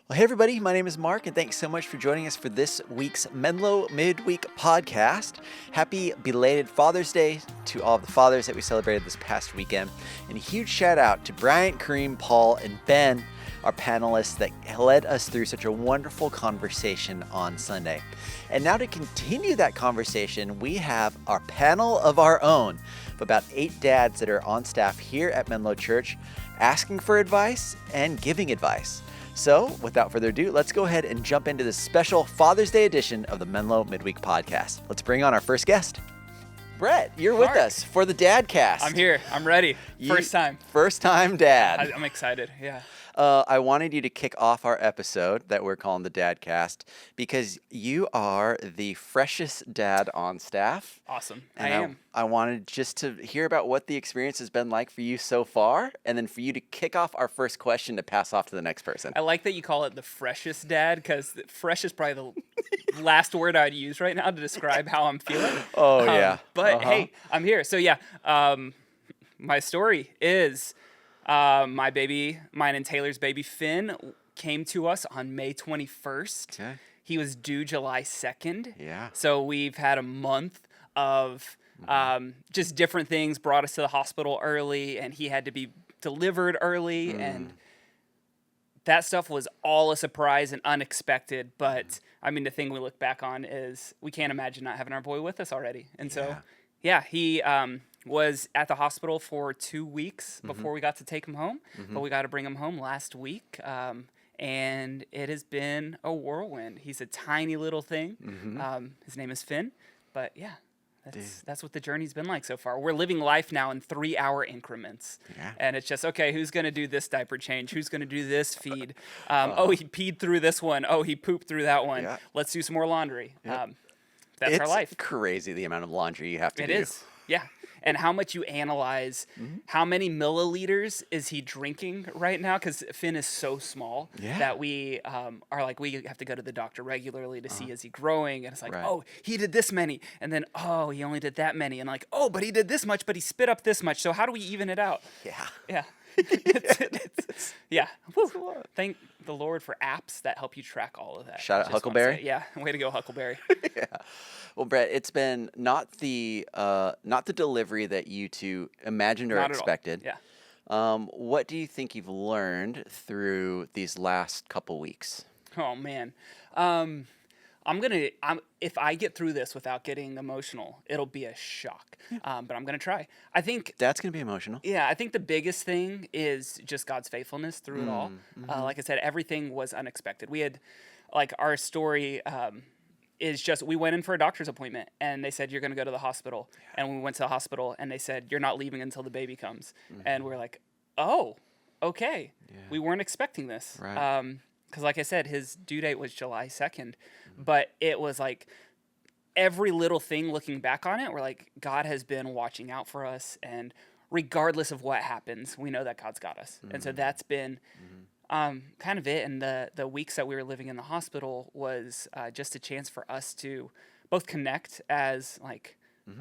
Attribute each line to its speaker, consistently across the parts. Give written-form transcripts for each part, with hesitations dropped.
Speaker 1: Well, hey everybody, my name is Mark, and thanks so much for joining us for this week's Menlo Midweek podcast. Happy belated Father's Day to all of the fathers that we celebrated this past weekend. And a huge shout out to Bryant, Kareem, Paul, and Ben, our panelists that led us through such a wonderful conversation on Sunday. And now to continue that conversation, we have our panel of our own of about 8 dads that are on staff here at Menlo Church, asking for advice and giving advice. So, without further ado, let's go ahead and jump into this special Father's Day edition of the Menlo Midweek podcast. Let's bring on our first guest. Brett, you're with us for the Dadcast.
Speaker 2: I'm here. I'm ready. First time.
Speaker 1: First time dad.
Speaker 2: I'm excited. Yeah.
Speaker 1: I wanted you to kick off our episode that we're calling the Dadcast because you are the freshest dad on staff.
Speaker 2: Awesome.
Speaker 1: And
Speaker 2: I am.
Speaker 1: I wanted just to hear about what the experience has been like for you so far, and then for you to kick off our first question to pass off to the next person.
Speaker 2: I like that you call it the freshest dad because fresh is probably the last word I'd use right now to describe how I'm feeling.
Speaker 1: Oh, yeah.
Speaker 2: But hey, I'm here. So yeah, my story is mine and Taylor's baby Finn came to us on May 21st.
Speaker 1: Okay.
Speaker 2: He was due July 2nd.
Speaker 1: Yeah.
Speaker 2: So we've had a month of just different things brought us to the hospital early, and he had to be delivered early, and that stuff was all a surprise and unexpected. But I mean, the thing we look back on is we can't imagine not having our boy with us already. And so, yeah, he was at the hospital for 2 weeks before we got to take him home, but we got to bring him home last week. And it has been a whirlwind. He's a tiny little thing. His name is Finn, but yeah. That's what the journey's been like so far. We're living life now in 3-hour increments. Yeah. And it's just, okay, who's going to do this diaper change? Who's going to do this feed? Oh, he peed through this one. Oh, he pooped through that one. Yeah. Let's do some more laundry. That's our life.
Speaker 1: It's crazy the amount of laundry you have to do.
Speaker 2: It is, yeah. And how much you analyze, how many milliliters is he drinking right now? Because Finn is so small that we are like, we have to go to the doctor regularly to see, is he growing? And it's like, oh, he did this many. And then, oh, he only did that many. And like, oh, but he did this much, but he spit up this much. So how do we even it out?
Speaker 1: Yeah.
Speaker 2: Yeah. Yeah. Thank the Lord for apps that help you track all of that.
Speaker 1: Shout out Huckleberry.
Speaker 2: Yeah. Way to go, Huckleberry.
Speaker 1: Yeah. Well, Brett, it's been not the delivery that you two imagined or expected.
Speaker 2: Yeah.
Speaker 1: What do you think you've learned through these last couple weeks?
Speaker 2: Oh man. If I get through this without getting emotional, it'll be a shock. But I'm gonna try. I think
Speaker 1: that's gonna be emotional.
Speaker 2: Yeah, I think the biggest thing is just God's faithfulness through it all. Like I said, everything was unexpected. We had, like, our story is just, we went in for a doctor's appointment and they said, you're gonna go to the hospital. And we went to the hospital and they said, you're not leaving until the baby comes. And we're like, oh, okay. Yeah. We weren't expecting this. Right. Because like I said, his due date was July 2nd, but it was like every little thing looking back on it, we're like, God has been watching out for us, and regardless of what happens, we know that God's got us. And so that's been kind of it. And the weeks that we were living in the hospital was just a chance for us to both connect as like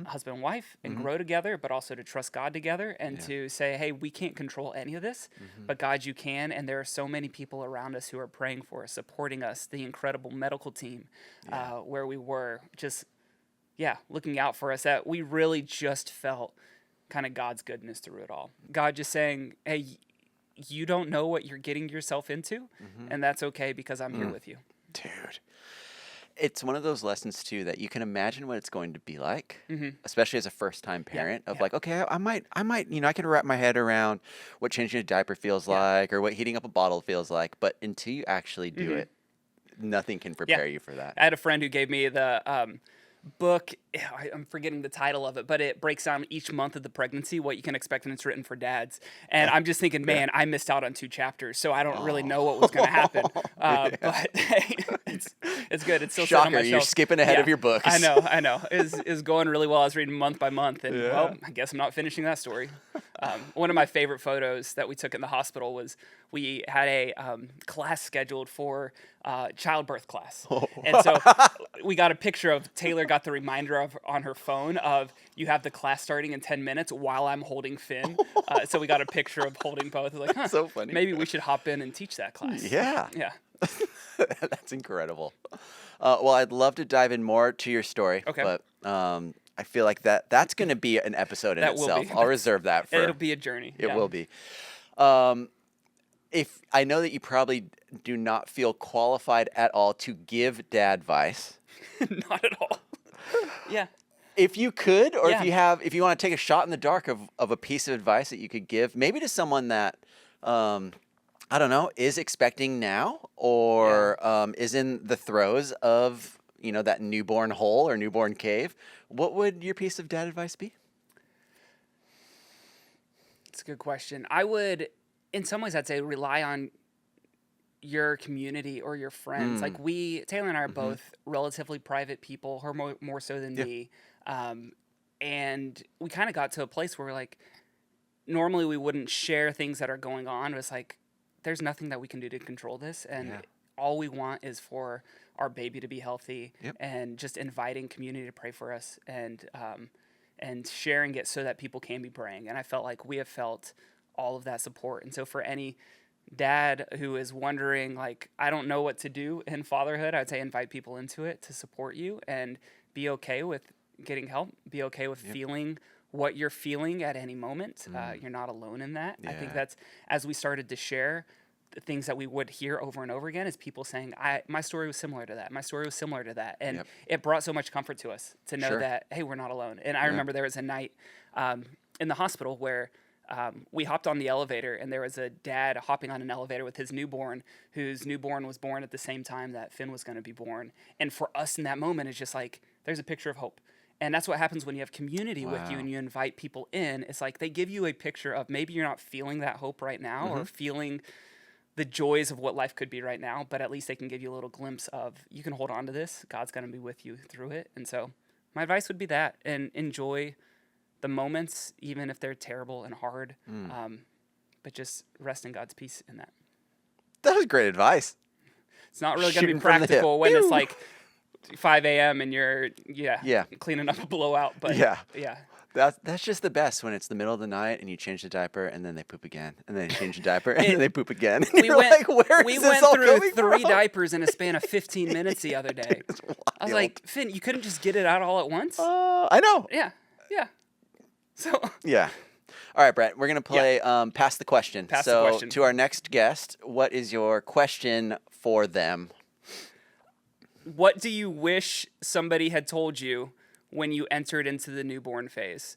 Speaker 2: husband and wife and grow together, but also to trust God together and to say, hey, we can't control any of this, but God, you can. And there are so many people around us who are praying for us, supporting us, the incredible medical team where we were just, looking out for us, that we really just felt kind of God's goodness through it all. God just saying, hey, you don't know what you're getting yourself into, and that's okay because I'm here with you.
Speaker 1: Dude. It's one of those lessons, too, that you can imagine what it's going to be like, especially as a first-time parent, like, okay, I might, I can wrap my head around what changing a diaper feels like or what heating up a bottle feels like, but until you actually do it, nothing can prepare you for that.
Speaker 2: I had a friend who gave me the book, I'm forgetting the title of it, but it breaks down each month of the pregnancy, what you can expect, and it's written for dads. And I'm just thinking, man, I missed out on 2 chapters, so I don't really know what was going to happen. But hey, it's good. It's still sitting on my shelf.
Speaker 1: You're skipping ahead of your books.
Speaker 2: I know. It's going really well. I was reading month by month, and well, I guess I'm not finishing that story. One of my favorite photos that we took in the hospital was we had a class scheduled for childbirth class. And so we got a picture of Taylor got the reminder on her phone of, you have the class starting in 10 minutes while I'm holding Finn. So we got a picture of holding both. Like,
Speaker 1: so funny.
Speaker 2: Maybe we should hop in and teach that class.
Speaker 1: Yeah. That's incredible. Well, I'd love to dive in more to your story,
Speaker 2: Okay.
Speaker 1: but I feel like that's going to be an episode in
Speaker 2: That will
Speaker 1: itself.
Speaker 2: be.
Speaker 1: I'll reserve that for.
Speaker 2: It'll be a journey.
Speaker 1: It
Speaker 2: Yeah.
Speaker 1: will be. Um, if I know that you probably do not feel qualified at all to give dAdvice.
Speaker 2: Not at all. Yeah.
Speaker 1: If you could, or
Speaker 2: Yeah.
Speaker 1: if you want to take a shot in the dark of a piece of advice that you could give, maybe to someone that, I don't know, is expecting now, or is in the throes of, that newborn hole or newborn cave, what would your piece of dAdvice be?
Speaker 2: It's a good question. I would, in some ways, I'd say rely on your community or your friends. Like Taylor and I are both relatively private people, her more so than me. And we kind of got to a place where we're like, normally we wouldn't share things that are going on. It was like, there's nothing that we can do to control this. And all we want is for our baby to be healthy and just inviting community to pray for us and sharing it so that people can be praying. And I felt like we have felt all of that support. And so for any dad who is wondering, like, I don't know what to do in fatherhood, I'd say invite people into it to support you and be okay with getting help, be okay with feeling what you're feeling at any moment. You're not alone in that. I think that's, as we started to share, the things that we would hear over and over again is people saying, my story was similar to that. My story was similar to that. And it brought so much comfort to us to know that, hey, we're not alone. And I remember there was a night in the hospital where we hopped on the elevator, and there was a dad hopping on an elevator with his newborn, whose newborn was born at the same time that Finn was going to be born. And for us in that moment, it's just like, there's a picture of hope. And that's what happens when you have community with you and you invite people in. It's like they give you a picture of maybe you're not feeling that hope right now or feeling the joys of what life could be right now, but at least they can give you a little glimpse of, you can hold on to this. God's going to be with you through it. And so my advice would be that, and enjoy the moments, even if they're terrible and hard, but just rest in God's peace in that.
Speaker 1: That was great advice.
Speaker 2: It's not really going to be
Speaker 1: Shooting from the hip.
Speaker 2: practical when it's
Speaker 1: Pew!
Speaker 2: like 5 a.m. and you're cleaning up a blowout, but yeah.
Speaker 1: That's just the best, when it's the middle of the night and you change the diaper and then they poop again and then they change the diaper and then they poop again. And
Speaker 2: We went through 3
Speaker 1: from?
Speaker 2: diapers in a span of 15 minutes the other day. I was like, Finn, you couldn't just get it out all at once?
Speaker 1: I know.
Speaker 2: Yeah. So
Speaker 1: Yeah. All right, Brett, we're going to play Pass the Question.
Speaker 2: Pass the Question.
Speaker 1: To our next guest, what is your question for them?
Speaker 2: what do you wish somebody had told you when you entered into the newborn phase?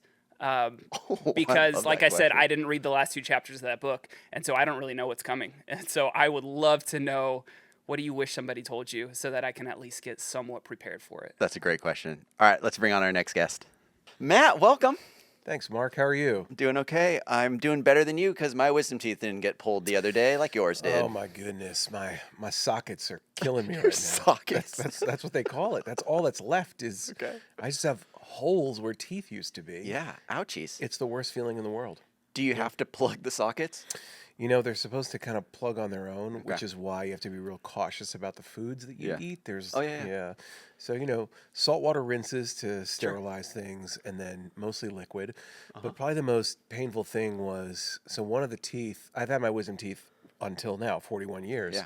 Speaker 2: Because, like I said, I didn't read the last 2 chapters of that book, and so I don't really know what's coming. And so I would love to know, what do you wish somebody told you, so that I can at least get somewhat prepared for it?
Speaker 1: That's a great question. All right, let's bring on our next guest. Matt, welcome.
Speaker 3: Thanks, Mark. How are you?
Speaker 1: Doing okay. I'm doing better than you because my wisdom teeth didn't get pulled the other day like yours did.
Speaker 3: Oh my goodness, my sockets are killing me right
Speaker 1: Your
Speaker 3: now.
Speaker 1: sockets.
Speaker 3: That's what they call it. That's all that's left is.
Speaker 1: Okay.
Speaker 3: I just have holes where teeth used to be.
Speaker 1: Yeah, ouchies.
Speaker 3: It's the worst feeling in the world.
Speaker 1: Do you have to plug the sockets?
Speaker 3: You know, they're supposed to kind of plug on their own, which is why you have to be real cautious about the foods that you eat. There's So, you know, saltwater rinses to sterilize things, and then mostly liquid. But probably the most painful thing was, so one of the teeth, I've had my wisdom teeth until now, 41 years.
Speaker 1: Yeah.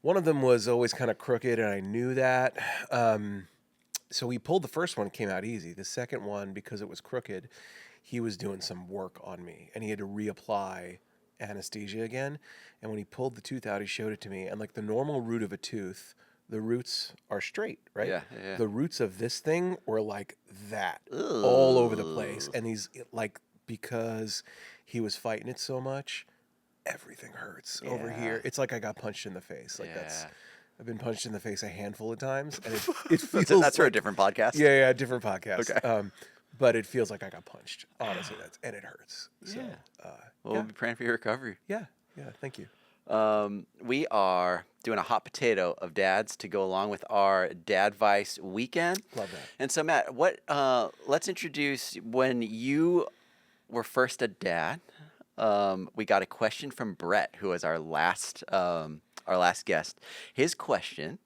Speaker 3: One of them was always kind of crooked, and I knew that. So we pulled the first one, came out easy. The second one, because it was crooked, he was doing some work on me, and he had to reapply anesthesia again. And when he pulled the tooth out, he showed it to me. And like the normal root of a tooth, the roots are straight, right?
Speaker 1: Yeah.
Speaker 3: The roots of this thing were like that, all over the place. And he's like, because he was fighting it so much, everything hurts over here. It's like I got punched in the face. Like I've been punched in the face a handful of times, and it feels
Speaker 1: that's for a different podcast.
Speaker 3: Yeah, different podcast.
Speaker 1: Okay.
Speaker 3: But it feels like I got punched. Honestly, and it hurts. So,
Speaker 1: We'll be praying for your recovery.
Speaker 3: Yeah, thank you.
Speaker 1: We are doing a hot potato of dads to go along with our dAdvice weekend.
Speaker 3: Love that.
Speaker 1: And so, Matt, let's introduce when you were first a dad. We got a question from Brett, who was our last guest. His question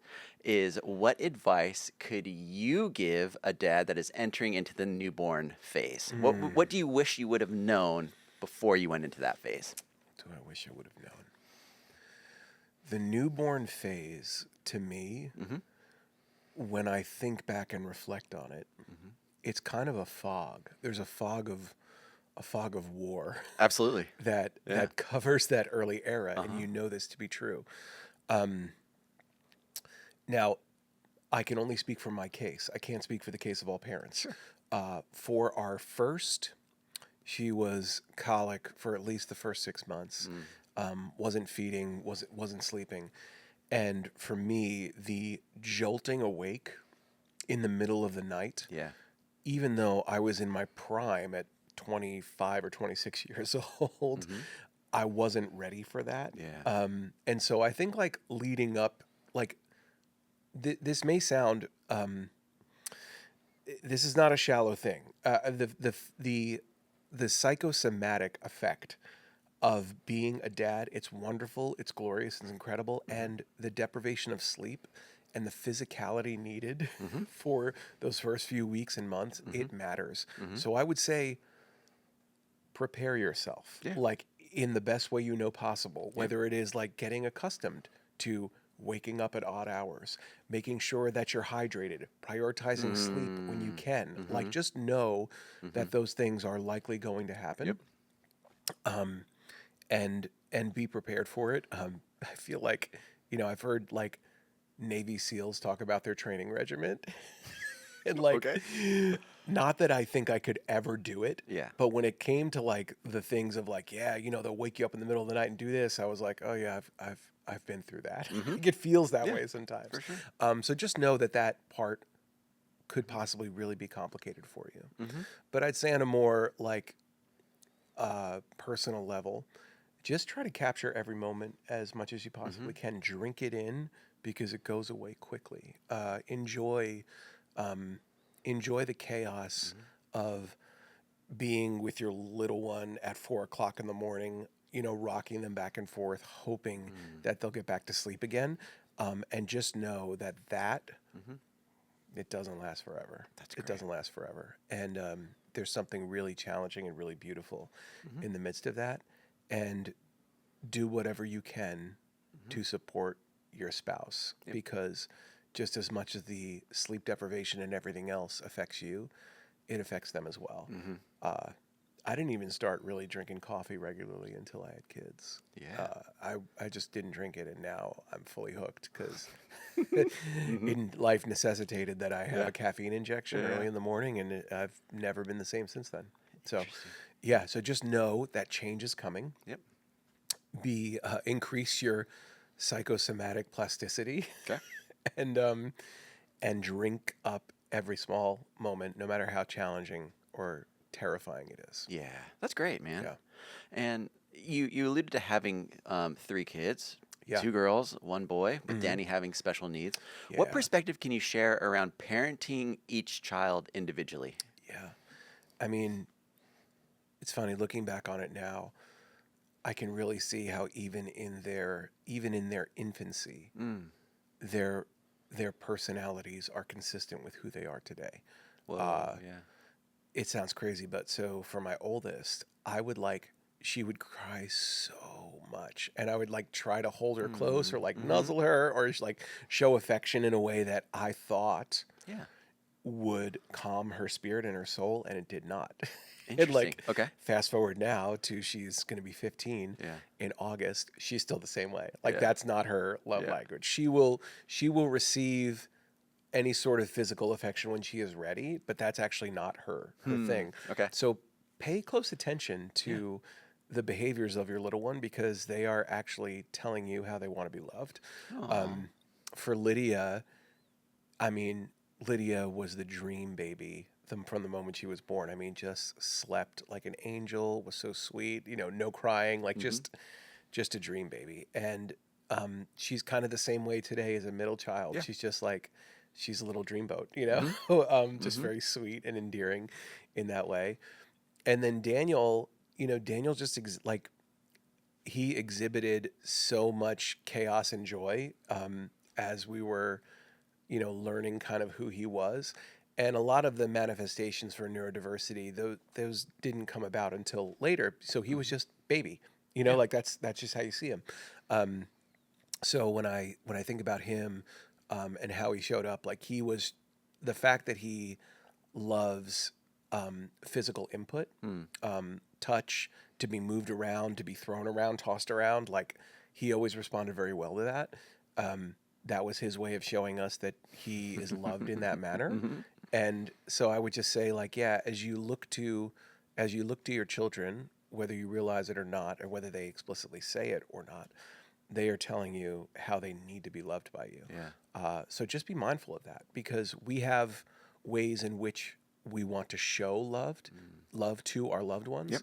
Speaker 1: is, what advice could you give a dad that is entering into the newborn phase? What do you wish you would have known before you went into that phase?
Speaker 3: What do I wish I would have known? The newborn phase, to me, when I think back and reflect on it, it's kind of a fog. There's a fog of war
Speaker 1: Absolutely.
Speaker 3: that covers that early era, and you know this to be true. Now, I can only speak for my case. I can't speak for the case of all parents.
Speaker 1: Sure.
Speaker 3: For our first, she was colic for at least the first 6 months. Wasn't feeding, wasn't sleeping. And for me, the jolting awake in the middle of the night,
Speaker 1: Yeah.
Speaker 3: even though I was in my prime at 25 or 26 years old, I wasn't ready for that.
Speaker 1: Yeah.
Speaker 3: And so I think like leading up, like this may sound, this is not a shallow thing. The psychosomatic effect of being a dad, it's wonderful, it's glorious, it's incredible, and the deprivation of sleep and the physicality needed for those first few weeks and months, it matters. So I would say prepare yourself, like in the best way you know possible, whether it is like getting accustomed to waking up at odd hours, making sure that you're hydrated, prioritizing sleep when you can. Like just know that those things are likely going to happen. And be prepared for it. I feel like, I've heard like Navy SEALs talk about their training regimen. And like, not that I think I could ever do it.
Speaker 1: Yeah.
Speaker 3: But when it came to like the things of like, they'll wake you up in the middle of the night and do this, I was like, oh yeah, I've been through that. It feels that way sometimes.
Speaker 1: For sure.
Speaker 3: So just know that part could possibly really be complicated for you. But I'd say on a more like personal level, just try to capture every moment as much as you possibly can. Drink it in because it goes away quickly. Enjoy the chaos of being with your little one at 4 o'clock in the morning, rocking them back and forth, hoping that they'll get back to sleep again. And just know that it doesn't last forever. It doesn't last forever. And there's something really challenging and really beautiful in the midst of that. And do whatever you can to support your spouse, because just as much as the sleep deprivation and everything else affects you, it affects them as well. I didn't even start really drinking coffee regularly until I had kids. I just didn't drink it, and now I'm fully hooked because life necessitated that I have a caffeine injection early in the morning, and I've never been the same since then. So, so just know that change is coming. Increase your psychosomatic plasticity. And drink up every small moment, no matter how challenging or terrifying it is.
Speaker 1: Yeah, that's great, man.
Speaker 3: Yeah.
Speaker 1: And you alluded to having 3 kids,
Speaker 3: Yeah.
Speaker 1: 2 girls, 1 boy, with Danny having special needs. What
Speaker 3: Yeah.
Speaker 1: perspective can you share around parenting each child individually?
Speaker 3: Yeah. I mean, it's funny looking back on it now. I can really see how even in their infancy, their personalities are consistent with who they are today.
Speaker 1: Whoa,
Speaker 3: It sounds crazy, but so for my oldest, she would cry so much, and I would like try to hold her close or like nuzzle her or just like show affection in a way that I thought would calm her spirit and her soul, and it did not. And like, fast forward now to she's going to be 15 in August. She's still the same way. Like that's not her love language. She will receive any sort of physical affection when she is ready, but that's actually not her thing. So pay close attention to the behaviors of your little one, because they are actually telling you how they want to be loved. For Lydia, I mean, Lydia was the dream baby from the moment she was born. I mean, just slept like an angel, was so sweet, no crying, like just a dream baby. And she's kind of the same way today as a middle child. She's just like, she's a little dreamboat, just very sweet and endearing in that way. And then Daniel, Daniel just he exhibited so much chaos and joy as we were, learning kind of who he was. And a lot of the manifestations for neurodiversity, those didn't come about until later. So he was just baby, like that's just how you see him. So when I think about him, and how he showed up, like he was the fact that he loves physical input, touch, to be moved around, to be thrown around, tossed around. Like he always responded very well to that. That was his way of showing us that he is loved in that manner. And so I would just say, like, yeah, as you look to your children, whether you realize it or not, or whether they explicitly say it or not, they are telling you how they need to be loved by you.
Speaker 1: Yeah.
Speaker 3: So just be mindful of that, because we have ways in which we want to show love to our loved ones.
Speaker 1: Yep.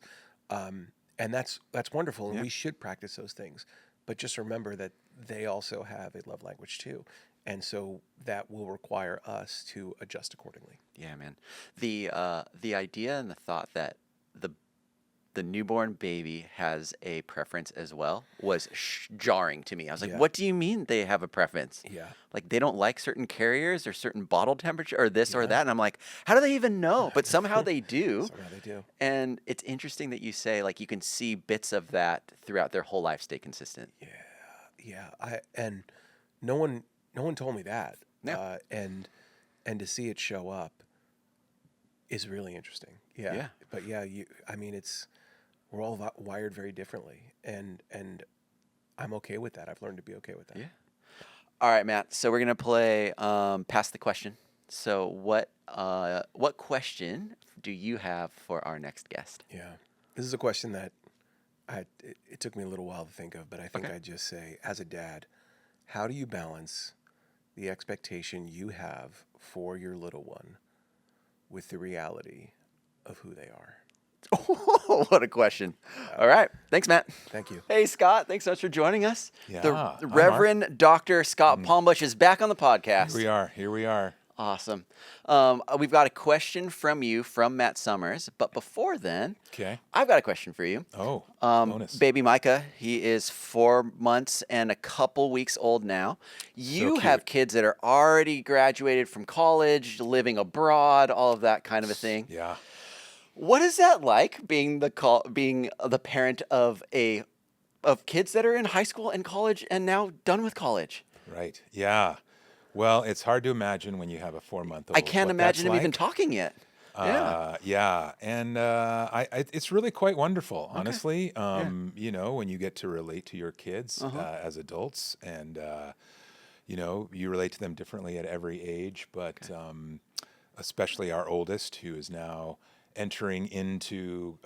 Speaker 3: And that's wonderful, and
Speaker 1: Yep.
Speaker 3: we should practice those things. But just remember that they also have a love language too. And so that will require us to adjust accordingly.
Speaker 1: Yeah, man. The idea and the thought that the newborn baby has a preference as well was jarring to me. I was like,
Speaker 3: Yeah.
Speaker 1: what do you mean they have a preference?
Speaker 3: Yeah.
Speaker 1: Like they don't like certain carriers or certain bottle temperature or this or
Speaker 3: Yeah.
Speaker 1: that. And I'm like, how do they even know? But somehow they do.
Speaker 3: Somehow they do.
Speaker 1: And it's interesting that you say, like, you can see bits of that throughout their whole life stay consistent.
Speaker 3: Yeah. And no one told me that.
Speaker 1: Yeah.
Speaker 3: And to see it show up is really interesting. Yeah.
Speaker 1: Yeah.
Speaker 3: But yeah, we're all wired very differently, and I'm okay with that. I've learned to be okay with that.
Speaker 1: Yeah. All right, Matt. So we're gonna play Pass the Question. So what question do you have for our next guest?
Speaker 3: Yeah. This is a question that it took me a little while to think of, but I think
Speaker 1: Okay.
Speaker 3: I'd just say, as a dad, how do you balance the expectation you have for your little one with the reality of who they are?
Speaker 1: What a question. All right. Thanks, Matt.
Speaker 3: Thank you.
Speaker 1: Hey, Scott. Thanks so much for joining us.
Speaker 4: Yeah,
Speaker 1: The
Speaker 4: hi, Mark.
Speaker 1: Reverend Dr. Scott Palmbush is back on the podcast.
Speaker 4: Here we are.
Speaker 1: Awesome. We've got a question from you from Matt Summers. But before then,
Speaker 4: Okay.
Speaker 1: I've got a question for you.
Speaker 4: Oh, bonus.
Speaker 1: Baby Micah, he is 4 months and a couple weeks old now. You
Speaker 4: cute.
Speaker 1: have kids that are already graduated from college, living abroad, all of that kind of a thing.
Speaker 4: Yeah.
Speaker 1: What is that like, being the parent of kids that are in high school and college and now done with college?
Speaker 4: Right. Yeah. Well, it's hard to imagine when you have a 4-month-old.
Speaker 1: I can't
Speaker 4: what
Speaker 1: imagine
Speaker 4: that's
Speaker 1: him even
Speaker 4: like.
Speaker 1: talking yet.
Speaker 4: Yeah. And it's really quite wonderful, honestly. You know, when you get to relate to your kids as adults, and you relate to them differently at every age, but especially our oldest, who is now entering into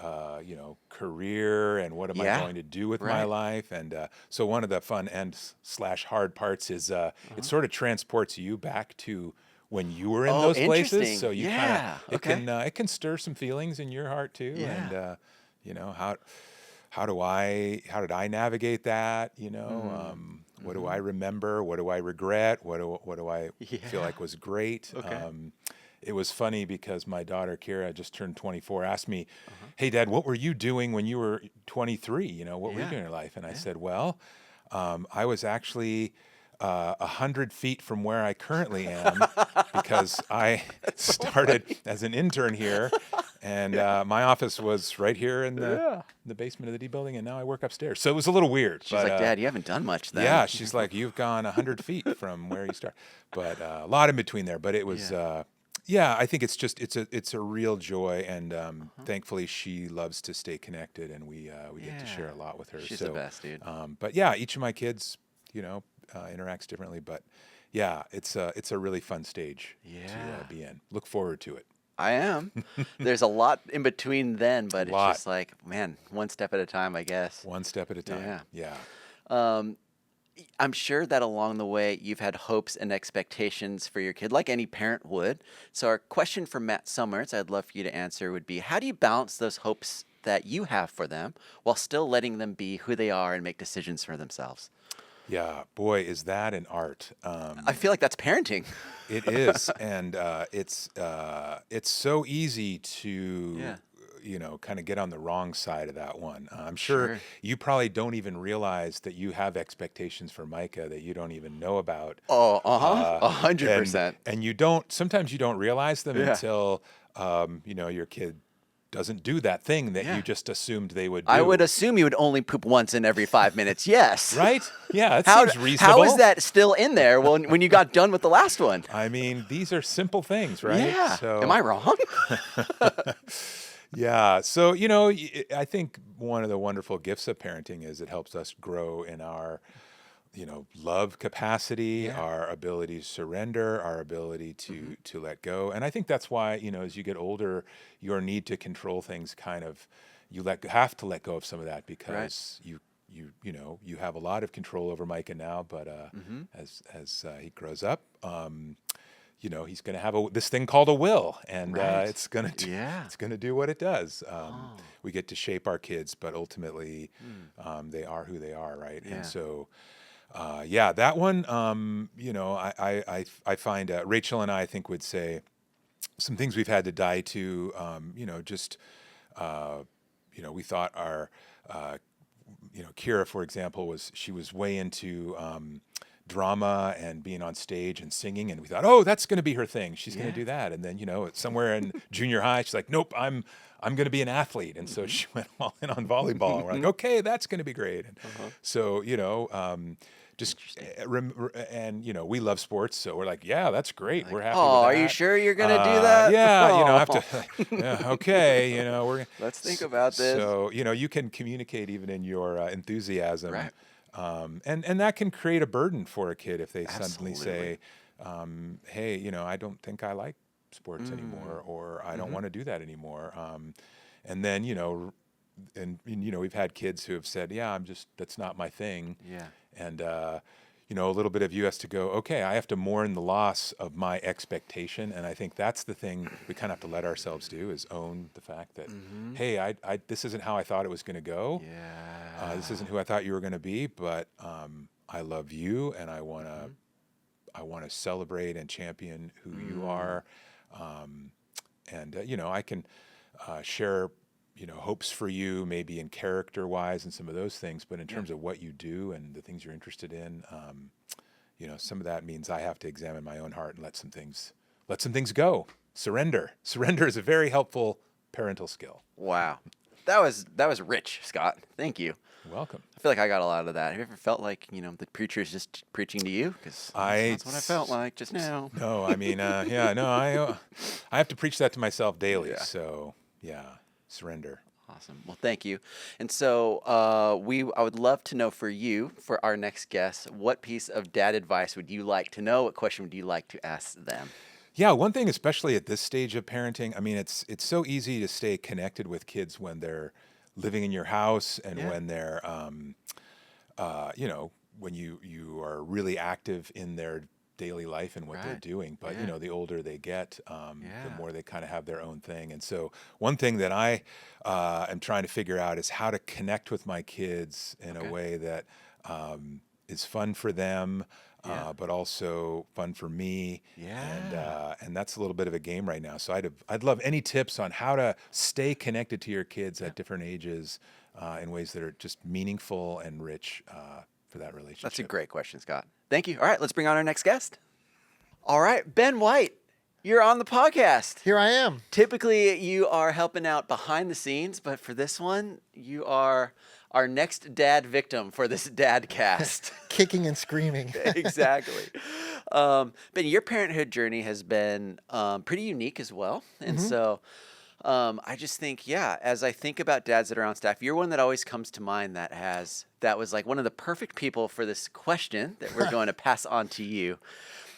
Speaker 4: career, and what am I going to do with my
Speaker 1: Right.
Speaker 4: life. And so one of the fun and / hard parts is it sort of transports you back to when you were in
Speaker 1: Oh,
Speaker 4: those
Speaker 1: interesting.
Speaker 4: places. So you
Speaker 1: Yeah,
Speaker 4: kind of it can stir some feelings in your heart too.
Speaker 1: Yeah.
Speaker 4: And how did I navigate that? What do I remember? What do I regret? What do I feel like was great?
Speaker 1: Okay.
Speaker 4: It was funny because my daughter Kira just turned 24. Asked me, "Hey, Dad, what were you doing when you were 23? What were you doing in your life?" And I said, "Well, I was actually 100 feet from where I currently am because I started as an intern here, and my office was right here in the basement of the D building, and now I work upstairs." So it was a little weird.
Speaker 1: She's like, Dad, you haven't done much then.
Speaker 4: Yeah, she's like, "You've gone 100 feet from where you start," but a lot in between there. But it was. I think it's a real joy, and thankfully she loves to stay connected, and we get to share a lot with her.
Speaker 1: She's the best, dude.
Speaker 4: But yeah, each of my kids, interacts differently. But yeah, it's a really fun stage to be in. Look forward to it.
Speaker 1: I am. There's a lot in between then, but it's
Speaker 4: Lot.
Speaker 1: just like, man, one step at a time, I guess.
Speaker 4: One step at a time.
Speaker 1: Yeah.
Speaker 4: Yeah.
Speaker 1: I'm sure that along the way, you've had hopes and expectations for your kid, like any parent would. So our question from Matt Summers, I'd love for you to answer, would be, how do you balance those hopes that you have for them while still letting them be who they are and make decisions for themselves?
Speaker 4: Yeah. Boy, is that an art.
Speaker 1: I feel like that's parenting.
Speaker 4: It is, and it's so easy to kind of get on the wrong side of that one. I'm sure you probably don't even realize that you have expectations for Micah that you don't even know about.
Speaker 1: Oh, 100%.
Speaker 4: And sometimes you don't realize them until your kid doesn't do that thing that
Speaker 1: Yeah.
Speaker 4: you just assumed they would do.
Speaker 1: I would assume you would only poop once in every 5 minutes. Yes.
Speaker 4: Right? Yeah, it seems reasonable.
Speaker 1: How is that still in there when you got done with the last one?
Speaker 4: I mean, these are simple things, right?
Speaker 1: Yeah.
Speaker 4: So,
Speaker 1: Am I wrong?
Speaker 4: yeah. So, I think one of the wonderful gifts of parenting is it helps us grow in our, love capacity, our ability to surrender, our ability to let go. And I think that's why, as you get older, your need to control things you have to let go of some of that because you have a lot of control over Micah now, but as he grows up, he's going to have this thing called a will, and it's going to do what it does. We get to shape our kids, but ultimately, they are who they are, right?
Speaker 1: Yeah.
Speaker 4: And so, that one, I find Rachel and I think would say some things we've had to die to. We thought our, Kira, for example, was way into drama and being on stage and singing, and we thought, oh, that's going to be her thing. She's going to do that. And then, somewhere in junior high, she's like, nope, I'm going to be an athlete. And so she went all in on volleyball. And we're like, okay, that's going to be great. And so, we love sports, so we're like, yeah, that's great. We're happy with that.
Speaker 1: Are you sure you're going to do that?
Speaker 4: Yeah, have to, okay,
Speaker 1: Let's think about this.
Speaker 4: So, you can communicate even in your enthusiasm.
Speaker 1: Right.
Speaker 4: And that can create a burden for a kid if they suddenly
Speaker 1: Absolutely.
Speaker 4: say, hey, I don't think I like sports anymore, or I don't want to do that anymore. And then, we've had kids who have said, yeah, that's not my thing.
Speaker 1: Yeah.
Speaker 4: And, a little bit of you has to go, okay, I have to mourn the loss of my expectation. And I think that's the thing we kind of have to let ourselves do, is own the fact that, hey, I this isn't how I thought it was going to go.
Speaker 1: Yeah.
Speaker 4: This isn't who I thought you were going to be, but I love you, and I want to celebrate and champion who you are. I can share hopes for you, maybe in character-wise and some of those things, but in terms of what you do and the things you're interested in, some of that means I have to examine my own heart and let some things go. Surrender is a very helpful parental skill.
Speaker 1: Wow. That was rich, Scott. Thank you.
Speaker 4: You're welcome.
Speaker 1: I feel like I got a lot of that. Have you ever felt like, the preacher is just preaching to you? Because that's what I felt like just now.
Speaker 4: No, I mean, I have to preach that to myself daily.
Speaker 1: Yeah.
Speaker 4: So, surrender.
Speaker 1: Awesome. Well, thank you. And so I would love to know for you, for our next guest, what piece of dad advice would you like to know? What question would you like to ask them?
Speaker 4: Yeah, one thing, especially at this stage of parenting, I mean, it's so easy to stay connected with kids when they're living in your house and when they're, when you are really active in their daily life and what they're doing. But, the older they get, the more they kind of have their own thing. And so one thing that I am trying to figure out is how to connect with my kids in a way that is fun for them, but also fun for me.
Speaker 1: Yeah.
Speaker 4: And that's a little bit of a game right now. So I'd love any tips on how to stay connected to your kids at different ages in ways that are just meaningful and rich for that relationship.
Speaker 1: That's a great question, Scott. Thank you. All right, let's bring on our next guest. All right, Ben White, you're on the podcast.
Speaker 5: Here I am.
Speaker 1: Typically, you are helping out behind the scenes, but for this one, you are our next dad victim for this dad cast.
Speaker 5: Kicking and screaming.
Speaker 1: Exactly. Ben, your parenthood journey has been pretty unique as well. And so I just think, as I think about dads that are on staff, you're one that always comes to mind that was like one of the perfect people for this question that we're going to pass on to you,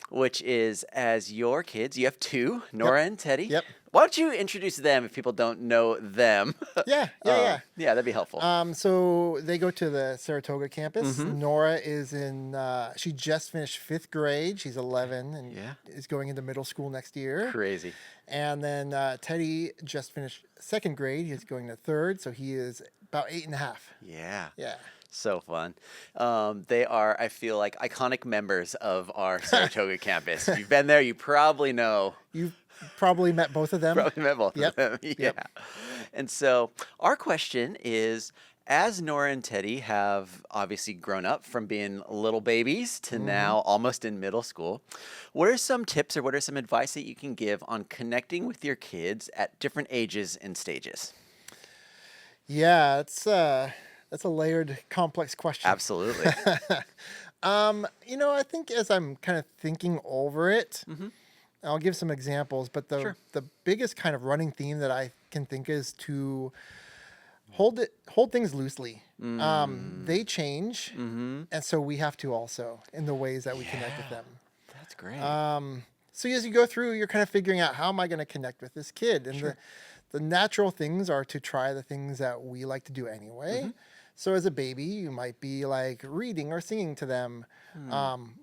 Speaker 1: which is, as your kids, you have two, Nora and Teddy.
Speaker 5: Yep.
Speaker 1: Why don't you introduce them if people don't know them?
Speaker 5: Yeah.
Speaker 1: Yeah, that'd be helpful.
Speaker 5: So they go to the Saratoga campus. Nora is she just finished 5th grade. She's 11 and is going into middle school next year.
Speaker 1: Crazy.
Speaker 5: And then Teddy just finished 2nd grade. He's going to 3rd, so he is about 8.5.
Speaker 1: Yeah.
Speaker 5: Yeah.
Speaker 1: So fun. They are, I feel like, iconic members of our Saratoga campus. If you've been there, you probably know.
Speaker 5: You've probably met both of them.
Speaker 1: Probably met both
Speaker 5: Yep.
Speaker 1: of them. Yeah.
Speaker 5: Yep.
Speaker 1: And so our question is, As Nora and Teddy have obviously grown up from being little babies to now almost in middle school, what are some tips or what are some advice that you can give on connecting with your kids at different ages and stages?
Speaker 5: Yeah, that's a layered, complex question.
Speaker 1: Absolutely.
Speaker 5: I think as I'm kind of thinking over it, I'll give some examples, but
Speaker 1: Sure.
Speaker 5: the biggest kind of running theme that I can think is to hold things loosely. They change, and so we have to also in the ways that we connect with them.
Speaker 1: That's great.
Speaker 5: So as you go through, you're kind of figuring out how am I going to connect with this kid, and the natural things are to try the things that we like to do anyway. So as a baby, you might be like reading or singing to them,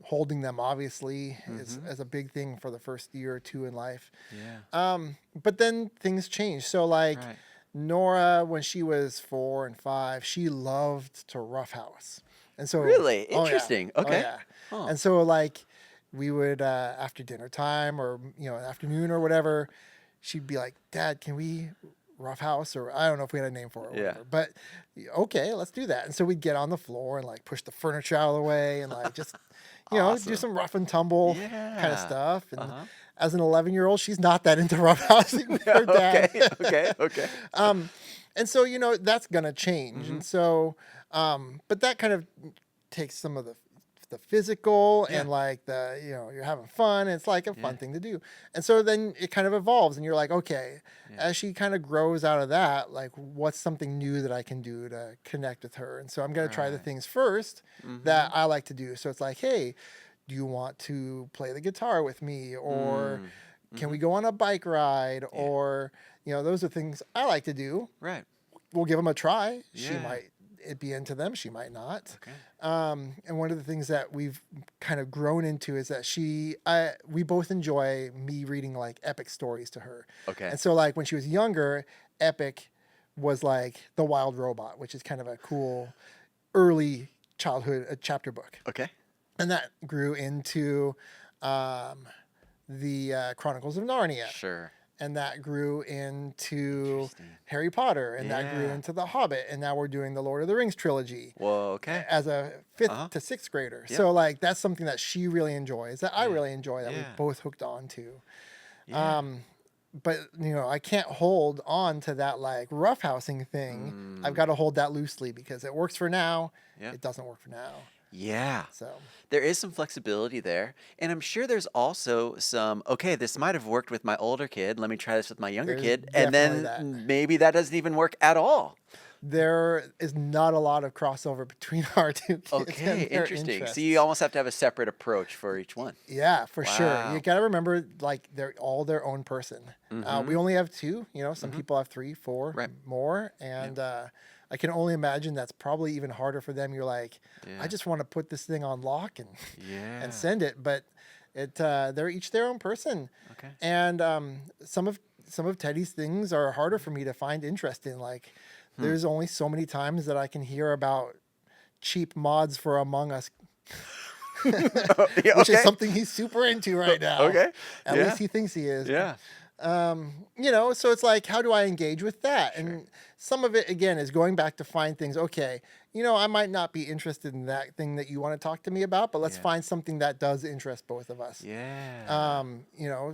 Speaker 5: holding them obviously is a big thing for the first year or two in life.
Speaker 1: Yeah.
Speaker 5: But then things change. So like
Speaker 1: Right.
Speaker 5: Nora, when she was 4 and 5, she loved to roughhouse. And so
Speaker 1: Really?
Speaker 5: oh, yeah.
Speaker 1: Interesting.
Speaker 5: Oh,
Speaker 1: Okay.
Speaker 5: yeah.
Speaker 1: Huh.
Speaker 5: And so like we would after dinner time or afternoon or whatever, she'd be like, "Dad, can we roughhouse?" Or I don't know if we had a name for it or
Speaker 1: Yeah.
Speaker 5: whatever. But okay, let's do that. And so we'd get on the floor and like push the furniture out of the way and like just do
Speaker 1: Awesome.
Speaker 5: some rough and tumble kind
Speaker 1: Yeah.
Speaker 5: of stuff. And as an 11-year-old, she's not that into roughhousing with her dad.
Speaker 1: Okay.
Speaker 5: And so, that's going to change. And so, but that kind of takes some of the physical and like you're having fun. And it's like a fun thing to do. And so then it kind of evolves and you're like, okay, as she kind of grows out of that, like what's something new that I can do to connect with her? And so I'm going to try the things first that I like to do. So it's like, hey, do you want to play the guitar with me? Or can we go on a bike ride? Or, those are things I like to do.
Speaker 1: Right.
Speaker 5: We'll give them a try. She
Speaker 1: Yeah.
Speaker 5: might be into them. She might not.
Speaker 1: Okay.
Speaker 5: And one of the things that we've kind of grown into is that we both enjoy me reading like epic stories to her.
Speaker 1: Okay.
Speaker 5: And so like when she was younger, epic was like The Wild Robot, which is kind of a cool early childhood chapter book.
Speaker 1: Okay.
Speaker 5: And that grew into the Chronicles of Narnia.
Speaker 1: Sure.
Speaker 5: And that grew into Harry Potter, and that grew
Speaker 1: Yeah.
Speaker 5: into The Hobbit, and now we're doing the Lord of the Rings trilogy
Speaker 1: Whoa. Okay.
Speaker 5: as a 5th to 6th grader.
Speaker 1: Yep.
Speaker 5: So like that's something that she really enjoys, that I really enjoy, that we
Speaker 1: Yeah.
Speaker 5: both hooked on to.
Speaker 1: Yeah.
Speaker 5: But I can't hold on to that like roughhousing thing. I've got to hold that loosely because it works for now.
Speaker 1: Yep.
Speaker 5: It doesn't work for now.
Speaker 1: Yeah.
Speaker 5: So
Speaker 1: There is some flexibility there. And I'm sure there's also some, okay, this might have worked with my older kid. Let me try this with my younger
Speaker 5: There's
Speaker 1: kid. And then
Speaker 5: definitely
Speaker 1: maybe that doesn't even work at all.
Speaker 5: there is not a lot of crossover between our two kids.
Speaker 1: Okay,
Speaker 5: and their
Speaker 1: interesting.
Speaker 5: interests.
Speaker 1: So you almost have to have a separate approach for each one.
Speaker 5: Yeah, for sure.
Speaker 1: Wow.
Speaker 5: You got to remember, like, they're all their own person. We only have 2. Some people have 3, 4,
Speaker 1: Right.
Speaker 5: more. And I can only imagine that's probably even harder for them. You're like,
Speaker 1: Yeah.
Speaker 5: I just want to put this thing on lock
Speaker 1: Yeah.
Speaker 5: and send it. But they're each their own person.
Speaker 1: Okay.
Speaker 5: And some of Teddy's things are harder for me to find interest in. Like, there's only so many times that I can hear about cheap mods for Among Us,
Speaker 1: Yeah,
Speaker 5: which is
Speaker 1: okay.
Speaker 5: something he's super into right now.
Speaker 1: Okay.
Speaker 5: At
Speaker 1: Yeah.
Speaker 5: least he thinks he is.
Speaker 1: Yeah.
Speaker 5: So it's like, how do I engage with that? And some of it, again, is going back to find things. Okay, I might not be interested in that thing that you want to talk to me about, but let's
Speaker 1: Yeah.
Speaker 5: find something that does interest both of us.
Speaker 1: Yeah.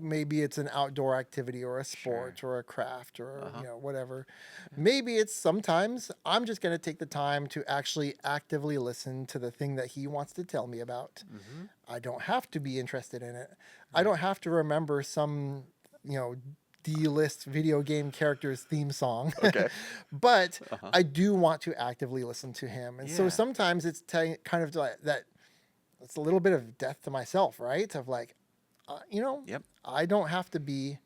Speaker 5: Maybe it's an outdoor activity or a sport or a craft or, whatever. Maybe it's sometimes I'm just going to take the time to actually actively listen to the thing that he wants to tell me about. I don't have to be interested in it. I don't have to remember some, D-list video game character's theme song.
Speaker 1: Okay.
Speaker 5: But I do want to actively listen to him. And so
Speaker 1: Yeah.
Speaker 5: sometimes it's kind of like that. It's a little bit of death to myself, right? Of like,
Speaker 1: Yep.
Speaker 5: I don't have to be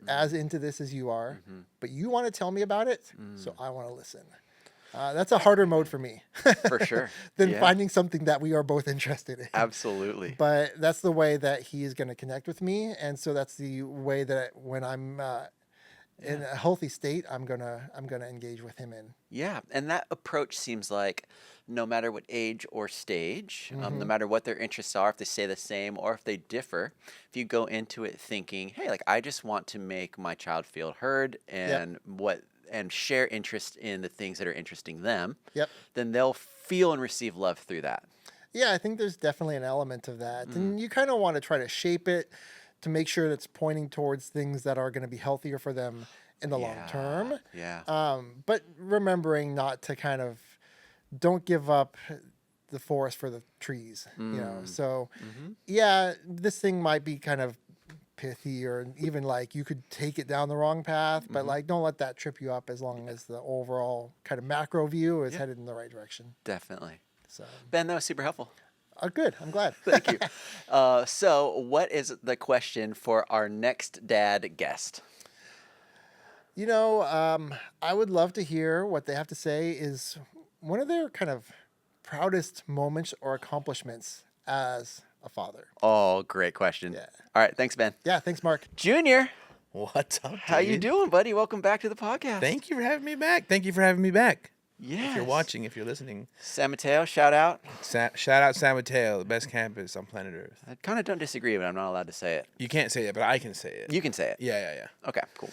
Speaker 5: as into this as you are, but you want to tell me about it, so I want to listen. That's a harder mode for me
Speaker 1: For sure.
Speaker 5: than
Speaker 1: Yeah.
Speaker 5: finding something that we are both interested in.
Speaker 1: Absolutely.
Speaker 5: But that's the way that he is going to connect with me, and so that's the way that when I'm in a healthy state, I'm gonna engage with him in.
Speaker 1: Yeah, and that approach seems like no matter what age or stage, no matter what their interests are, if they stay the same or if they differ, if you go into it thinking, hey, like I just want to make my child feel heard and and share interest in the things that are interesting them,
Speaker 5: Yep.
Speaker 1: then they'll feel and receive love through that.
Speaker 5: Yeah, I think there's definitely an element of that. And you kind of want to try to shape it to make sure that it's pointing towards things that are going to be healthier for them in the long term.
Speaker 1: Yeah.
Speaker 5: But remembering not to kind of don't give up the forest for the trees, you know. So, yeah, this thing might be kind of pithy, or even like you could take it down the wrong path, but like don't let that trip you up as long as the overall kind of macro view is headed in the right direction.
Speaker 1: Definitely.
Speaker 5: So,
Speaker 1: Ben, that was super helpful.
Speaker 5: good. I'm glad.
Speaker 1: Thank you. So, what is the question for our next dad guest?
Speaker 5: You know, I would love to hear what they have to say is one of their kind of proudest moments or accomplishments as a father.
Speaker 1: Oh, great question.
Speaker 5: Yeah.
Speaker 1: All right. Thanks, Ben.
Speaker 5: Yeah, thanks, Mark.
Speaker 1: Junior,
Speaker 6: What's up,
Speaker 1: how you
Speaker 6: dude?
Speaker 1: doing, buddy? Welcome back to the podcast.
Speaker 6: Thank you for having me back. Thank you for having me back.
Speaker 1: Yes.
Speaker 6: If you're watching, if you're listening.
Speaker 1: San Mateo, shout out.
Speaker 6: Shout out San Mateo, the best campus on planet Earth.
Speaker 1: I kind of don't disagree, but I'm not allowed to say it.
Speaker 6: You can't say it, but I can say it.
Speaker 1: You can say it.
Speaker 6: Yeah.
Speaker 1: Okay, cool.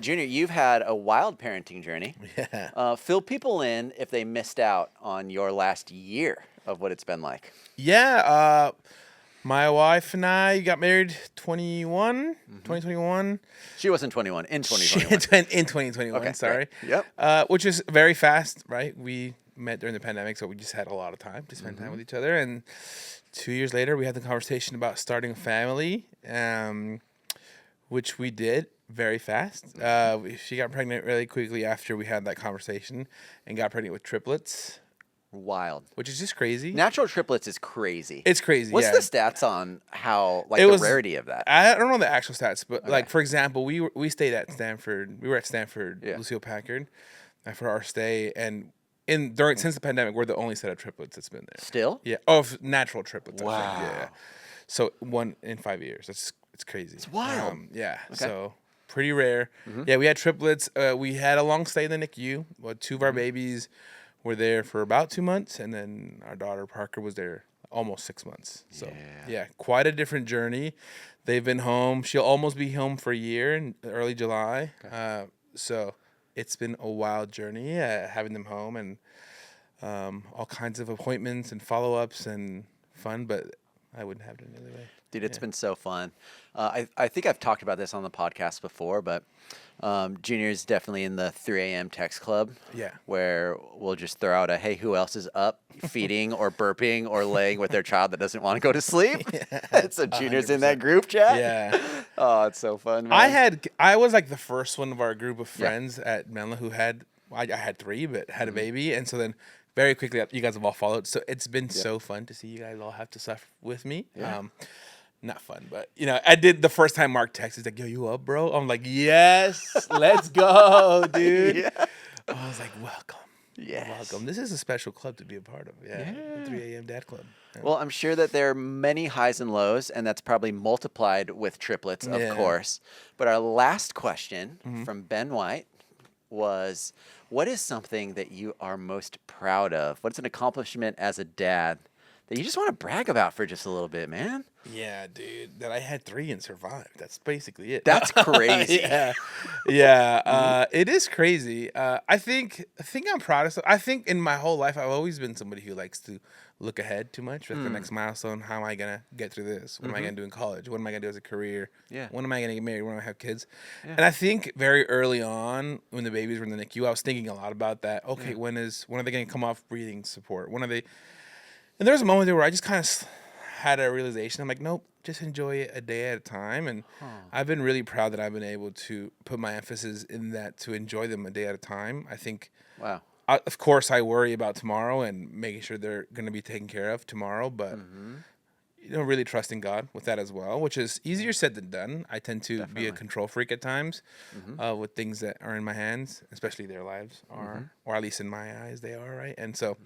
Speaker 1: Junior, you've had a wild parenting journey.
Speaker 6: Yeah.
Speaker 1: Fill people in if they missed out on your last year of what it's been like.
Speaker 6: Yeah. My wife and I got married 2021.
Speaker 1: She wasn't 21 in 2021.
Speaker 6: In 2021,
Speaker 1: Okay,
Speaker 6: sorry.
Speaker 1: great. Yep.
Speaker 6: Which is very fast, right? We met during the pandemic, so we just had a lot of time to spend time with each other. And 2 years later, we had the conversation about starting a family, which we did very fast. She got pregnant really quickly after we had that conversation and got pregnant with triplets,
Speaker 1: Wild.
Speaker 6: which is just crazy.
Speaker 1: Natural triplets is crazy.
Speaker 6: It's crazy.
Speaker 1: What's
Speaker 6: yeah.
Speaker 1: the stats on how, like,
Speaker 6: It
Speaker 1: the
Speaker 6: was-
Speaker 1: rarity of that?
Speaker 6: I don't know the actual stats, but like for example, we stayed at Stanford. We were at Stanford,
Speaker 1: Yeah.
Speaker 6: Lucille Packard, for our stay, and since the pandemic, we're the only set of triplets that's been there.
Speaker 1: Still?
Speaker 6: Yeah, of natural triplets. I
Speaker 1: Wow.
Speaker 6: think. Yeah. So 1 in 5 years. It's crazy. It's
Speaker 1: wild.
Speaker 6: Yeah.
Speaker 1: Okay.
Speaker 6: So pretty rare. Yeah, we had triplets. We had a long stay in the NICU. Well, 2 of our babies were there for about 2 months, and then our daughter Parker was there almost 6 months. So yeah, quite a different journey. They've been home. She'll almost be home for a year in early July. So it's been a wild journey having them home, and all kinds of appointments and follow-ups and fun, but I wouldn't have it any other way.
Speaker 1: Dude, it's been so fun. I think I've talked about this on the podcast before, but Junior's definitely in the 3 a.m. text club.
Speaker 6: Yeah.
Speaker 1: Where we'll just throw out a, hey, who else is up feeding or burping or laying with their child that doesn't want to go to sleep? So Junior's in that group chat.
Speaker 6: Yeah.
Speaker 1: Oh, it's so fun, man.
Speaker 6: I was like the first one of our group of friends at Menlo who had, I had 3, but had a baby. And so then very quickly, you guys have all followed. So it's been so fun to see you guys all have to suffer with me.
Speaker 1: Yeah.
Speaker 6: Not fun, but I did the first time Mark texted, like, yo, you up, bro? I'm like, yes, let's go, dude.
Speaker 1: Yeah.
Speaker 6: I was like, welcome.
Speaker 1: Yes.
Speaker 6: Welcome. This is a special club to be a part of. Yeah. The 3 a.m. Dad Club. Yeah.
Speaker 1: Well, I'm sure that there are many highs and lows, and that's probably multiplied with triplets, of
Speaker 6: Yeah.
Speaker 1: course. But our last question from Ben White was, what is something that you are most proud of? What's an accomplishment as a dad that you just want to brag about for just a little bit, man?
Speaker 6: Yeah, dude. That I had 3 and survived. That's basically it.
Speaker 1: That's crazy.
Speaker 6: Yeah. It is crazy. I think I'm proud of. I think in my whole life I've always been somebody who likes to look ahead too much. Like the next milestone. How am I gonna get through this? What am I gonna do in college? What am I gonna do as a career?
Speaker 1: Yeah.
Speaker 6: When am I gonna get married? When am I gonna have kids? And I think very early on, when the babies were in the NICU, I was thinking a lot about that. Okay, when are they gonna come off breathing support? When are they? And there was a moment there where I just kind of had a realization. I'm like, nope, just enjoy it a day at a time. And I've been really proud that I've been able to put my emphasis in that, to enjoy them a day at a time. I think,
Speaker 1: Wow.
Speaker 6: of course, I worry about tomorrow and making sure they're going to be taken care of tomorrow. But, really trusting God with that as well, which is easier said than done. I tend to be a control freak at times with things that are in my hands, especially their lives are, or at least in my eyes, they are, right? And so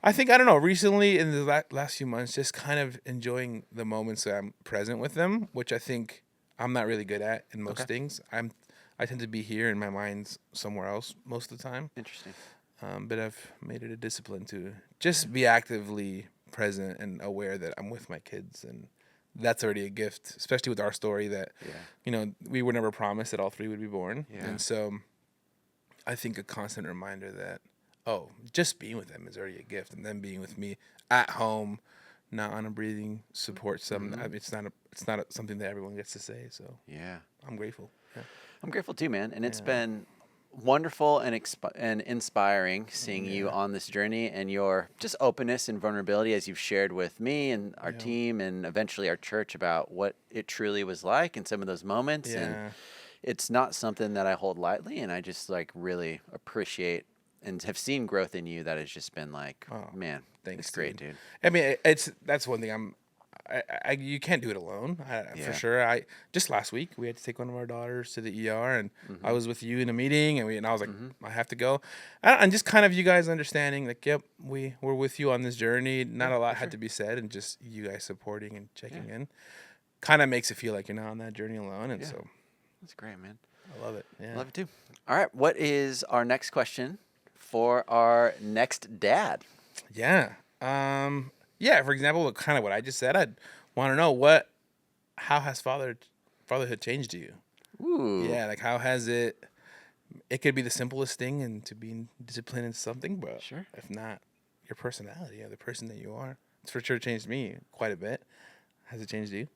Speaker 6: I think, I don't know, recently in the last few months, just kind of enjoying the moments that I'm present with them, which I think I'm not really good at in most things. I tend to be here and my mind's somewhere else most of the time.
Speaker 1: Interesting.
Speaker 6: But I've made it a discipline to just be actively present and aware that I'm with my kids. And that's already a gift, especially with our story that, we were never promised that all 3 would be born.
Speaker 1: Yeah.
Speaker 6: And so I think, a constant reminder that, just being with them is already a gift, and them being with me at home, not on a breathing support. It's not something that everyone gets to say. So
Speaker 1: Yeah.
Speaker 6: I'm grateful. Yeah.
Speaker 1: I'm grateful too, man. And it's been wonderful and inspiring seeing you on this journey and your just openness and vulnerability as you've shared with me and our team and eventually our church about what it truly was like in some of those moments. And it's not something that I hold lightly, and I just like really appreciate and have seen growth in you that has just been like, man,
Speaker 6: Thanks,
Speaker 1: it's great, dude.
Speaker 6: I mean, that's one thing you can't do it alone, for sure. Just last week we had to take one of our daughters to the ER, and I was with you in a meeting, and I was like, I have to go, and just kind of you guys understanding, like, yep, we're with you on this journey. Not a lot had to be said, and just you guys supporting and checking in, kind of makes it feel like you're not on that journey alone, and so
Speaker 1: That's great, man.
Speaker 6: I love it. Yeah,
Speaker 1: Love it too. All right, what is our next question for our next dad?
Speaker 6: Yeah. For example, kind of what I just said, I'd want to know how has fatherhood changed you?
Speaker 1: Ooh.
Speaker 6: Yeah, like how has it could be the simplest thing and to be disciplined in something, but if not your personality or the person that you are, it's for sure changed me quite a bit. Has it changed you?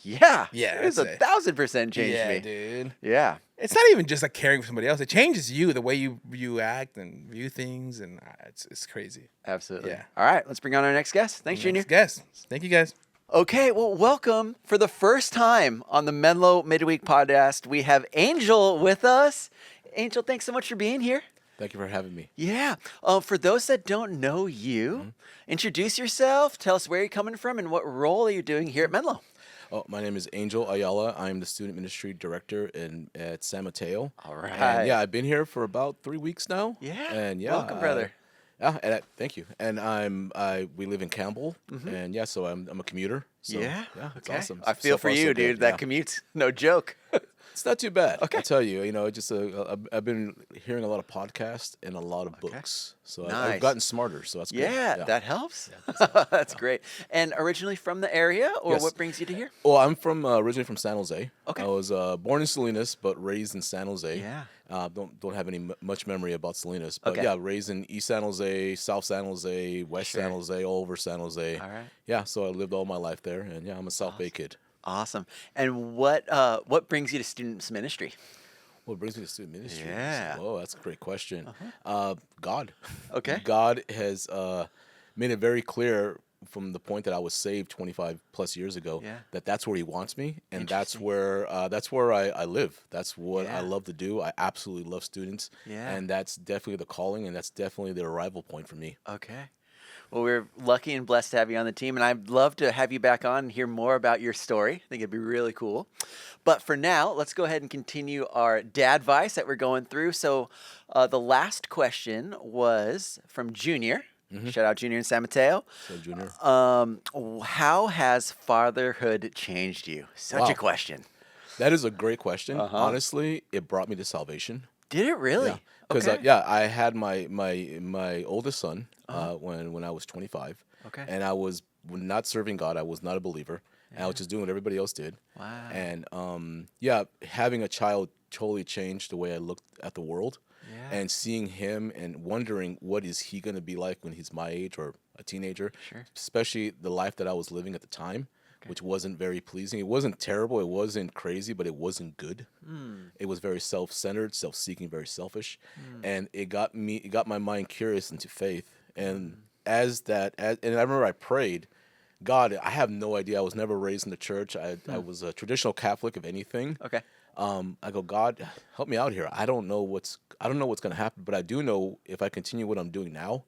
Speaker 1: Yeah.
Speaker 6: Yeah,
Speaker 1: It's 1,000% changed me.
Speaker 6: dude.
Speaker 1: Yeah.
Speaker 6: It's not even just like caring for somebody else. It changes you, the way you act and view things, and it's crazy.
Speaker 1: Absolutely.
Speaker 6: Yeah.
Speaker 1: All right, let's bring on our next guest. Thanks, Junior.
Speaker 6: Guess. Thank you, guys.
Speaker 1: Okay, well, welcome for the first time on the Menlo Midweek podcast. We have Angel with us. Angel, thanks so much for being here.
Speaker 7: Thank you for having me.
Speaker 1: Yeah. For those that don't know you, introduce yourself. Tell us where you're coming from and what role are you doing here at Menlo.
Speaker 7: Oh, my name is Angel Ayala. I'm the student ministry director at San Mateo.
Speaker 1: All right.
Speaker 7: And I've been here for about 3 weeks now.
Speaker 1: Yeah.
Speaker 7: And
Speaker 1: Welcome, brother.
Speaker 7: Thank you. And we live in Campbell, and so I'm a commuter. So, it's awesome.
Speaker 1: I feel
Speaker 7: So
Speaker 1: for
Speaker 7: far,
Speaker 1: you,
Speaker 7: so
Speaker 1: dude.
Speaker 7: good.
Speaker 1: That commute's no joke.
Speaker 7: It's not too bad.
Speaker 1: Okay.
Speaker 7: I tell you, I've been hearing a lot of podcasts and a lot of books. So
Speaker 1: Nice.
Speaker 7: I've gotten smarter. So that's good.
Speaker 1: Yeah, that helps. That's great. And originally from the area, or
Speaker 7: Yes.
Speaker 1: what brings you to here?
Speaker 7: Well, I'm originally from San Jose.
Speaker 1: Okay.
Speaker 7: I was born in Salinas, but raised in San Jose.
Speaker 1: Yeah.
Speaker 7: Don't have any much memory about Salinas, but
Speaker 1: Okay.
Speaker 7: raised in East San Jose, South San Jose, West San Jose, all over San Jose.
Speaker 1: All right.
Speaker 7: Yeah, so I lived all my life there, and I'm a South Bay kid.
Speaker 1: Awesome. And what brings you to students ministry?
Speaker 7: What brings me to student ministry?
Speaker 1: Yeah.
Speaker 7: Oh, that's a great question. God.
Speaker 1: Okay.
Speaker 7: God has made it very clear from the point that I was saved 25 plus years ago that's where He wants me, and that's where I live. That's what I love to do. I absolutely love students, and that's definitely the calling, and that's definitely the arrival point for me.
Speaker 1: Okay. Well, we're lucky and blessed to have you on the team, and I'd love to have you back on and hear more about your story. I think it'd be really cool. But for now, let's go ahead and continue our dAdvice that we're going through. So the last question was from Junior. Shout out Junior in San Mateo.
Speaker 7: So, Junior.
Speaker 1: How has fatherhood changed you? Such a question.
Speaker 7: That is a great question. Honestly, it brought me to salvation.
Speaker 1: Did it really?
Speaker 7: Yeah. Because
Speaker 1: Okay.
Speaker 7: I had my oldest son when I was 25.
Speaker 1: Okay.
Speaker 7: And I was not serving God. I was not a believer. And I was just doing what everybody else did.
Speaker 1: Wow.
Speaker 7: And having a child totally changed the way I looked at the world.
Speaker 1: Yeah.
Speaker 7: And seeing him and wondering what is he going to be like when he's my age or a teenager.
Speaker 1: Sure.
Speaker 7: Especially the life that I was living at the time, which wasn't very pleasing. It wasn't terrible. It wasn't crazy, but it wasn't good. It was very self-centered, self-seeking, very selfish. And it got my mind curious into faith. And and I remember I prayed, God, I have no idea. I was never raised in the church. I was a traditional Catholic, if anything.
Speaker 1: Okay.
Speaker 7: I go, God, help me out here. I don't know what's going to happen, but I do know if I continue what I'm doing now,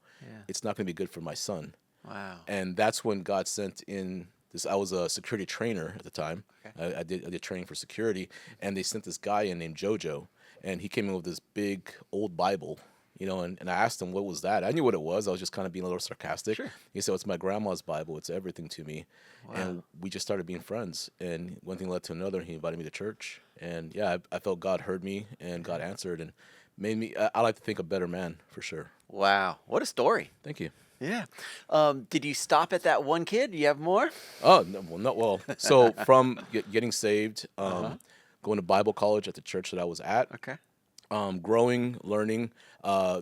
Speaker 7: it's not going to be good for my son.
Speaker 1: Wow.
Speaker 7: And that's when God sent in this. I was a security trainer at the time.
Speaker 1: Okay.
Speaker 7: I did training for security, and they sent this guy in named JoJo, and he came in with this big old Bible. And I asked him, what was that? I knew what it was. I was just kind of being a little sarcastic.
Speaker 1: Sure.
Speaker 7: He said, it's my grandma's Bible. It's everything to me.
Speaker 1: Wow.
Speaker 7: And we just started being friends. And one thing led to another. He invited me to church. And I felt God heard me and God answered and made me, I like to think, a better man for sure.
Speaker 1: Wow. What a story.
Speaker 7: Thank you.
Speaker 1: Yeah. Did you stop at that one kid? Do you have more?
Speaker 7: Oh, no, so from getting saved, going to Bible college at the church that I was at,
Speaker 1: Okay.
Speaker 7: growing, learning.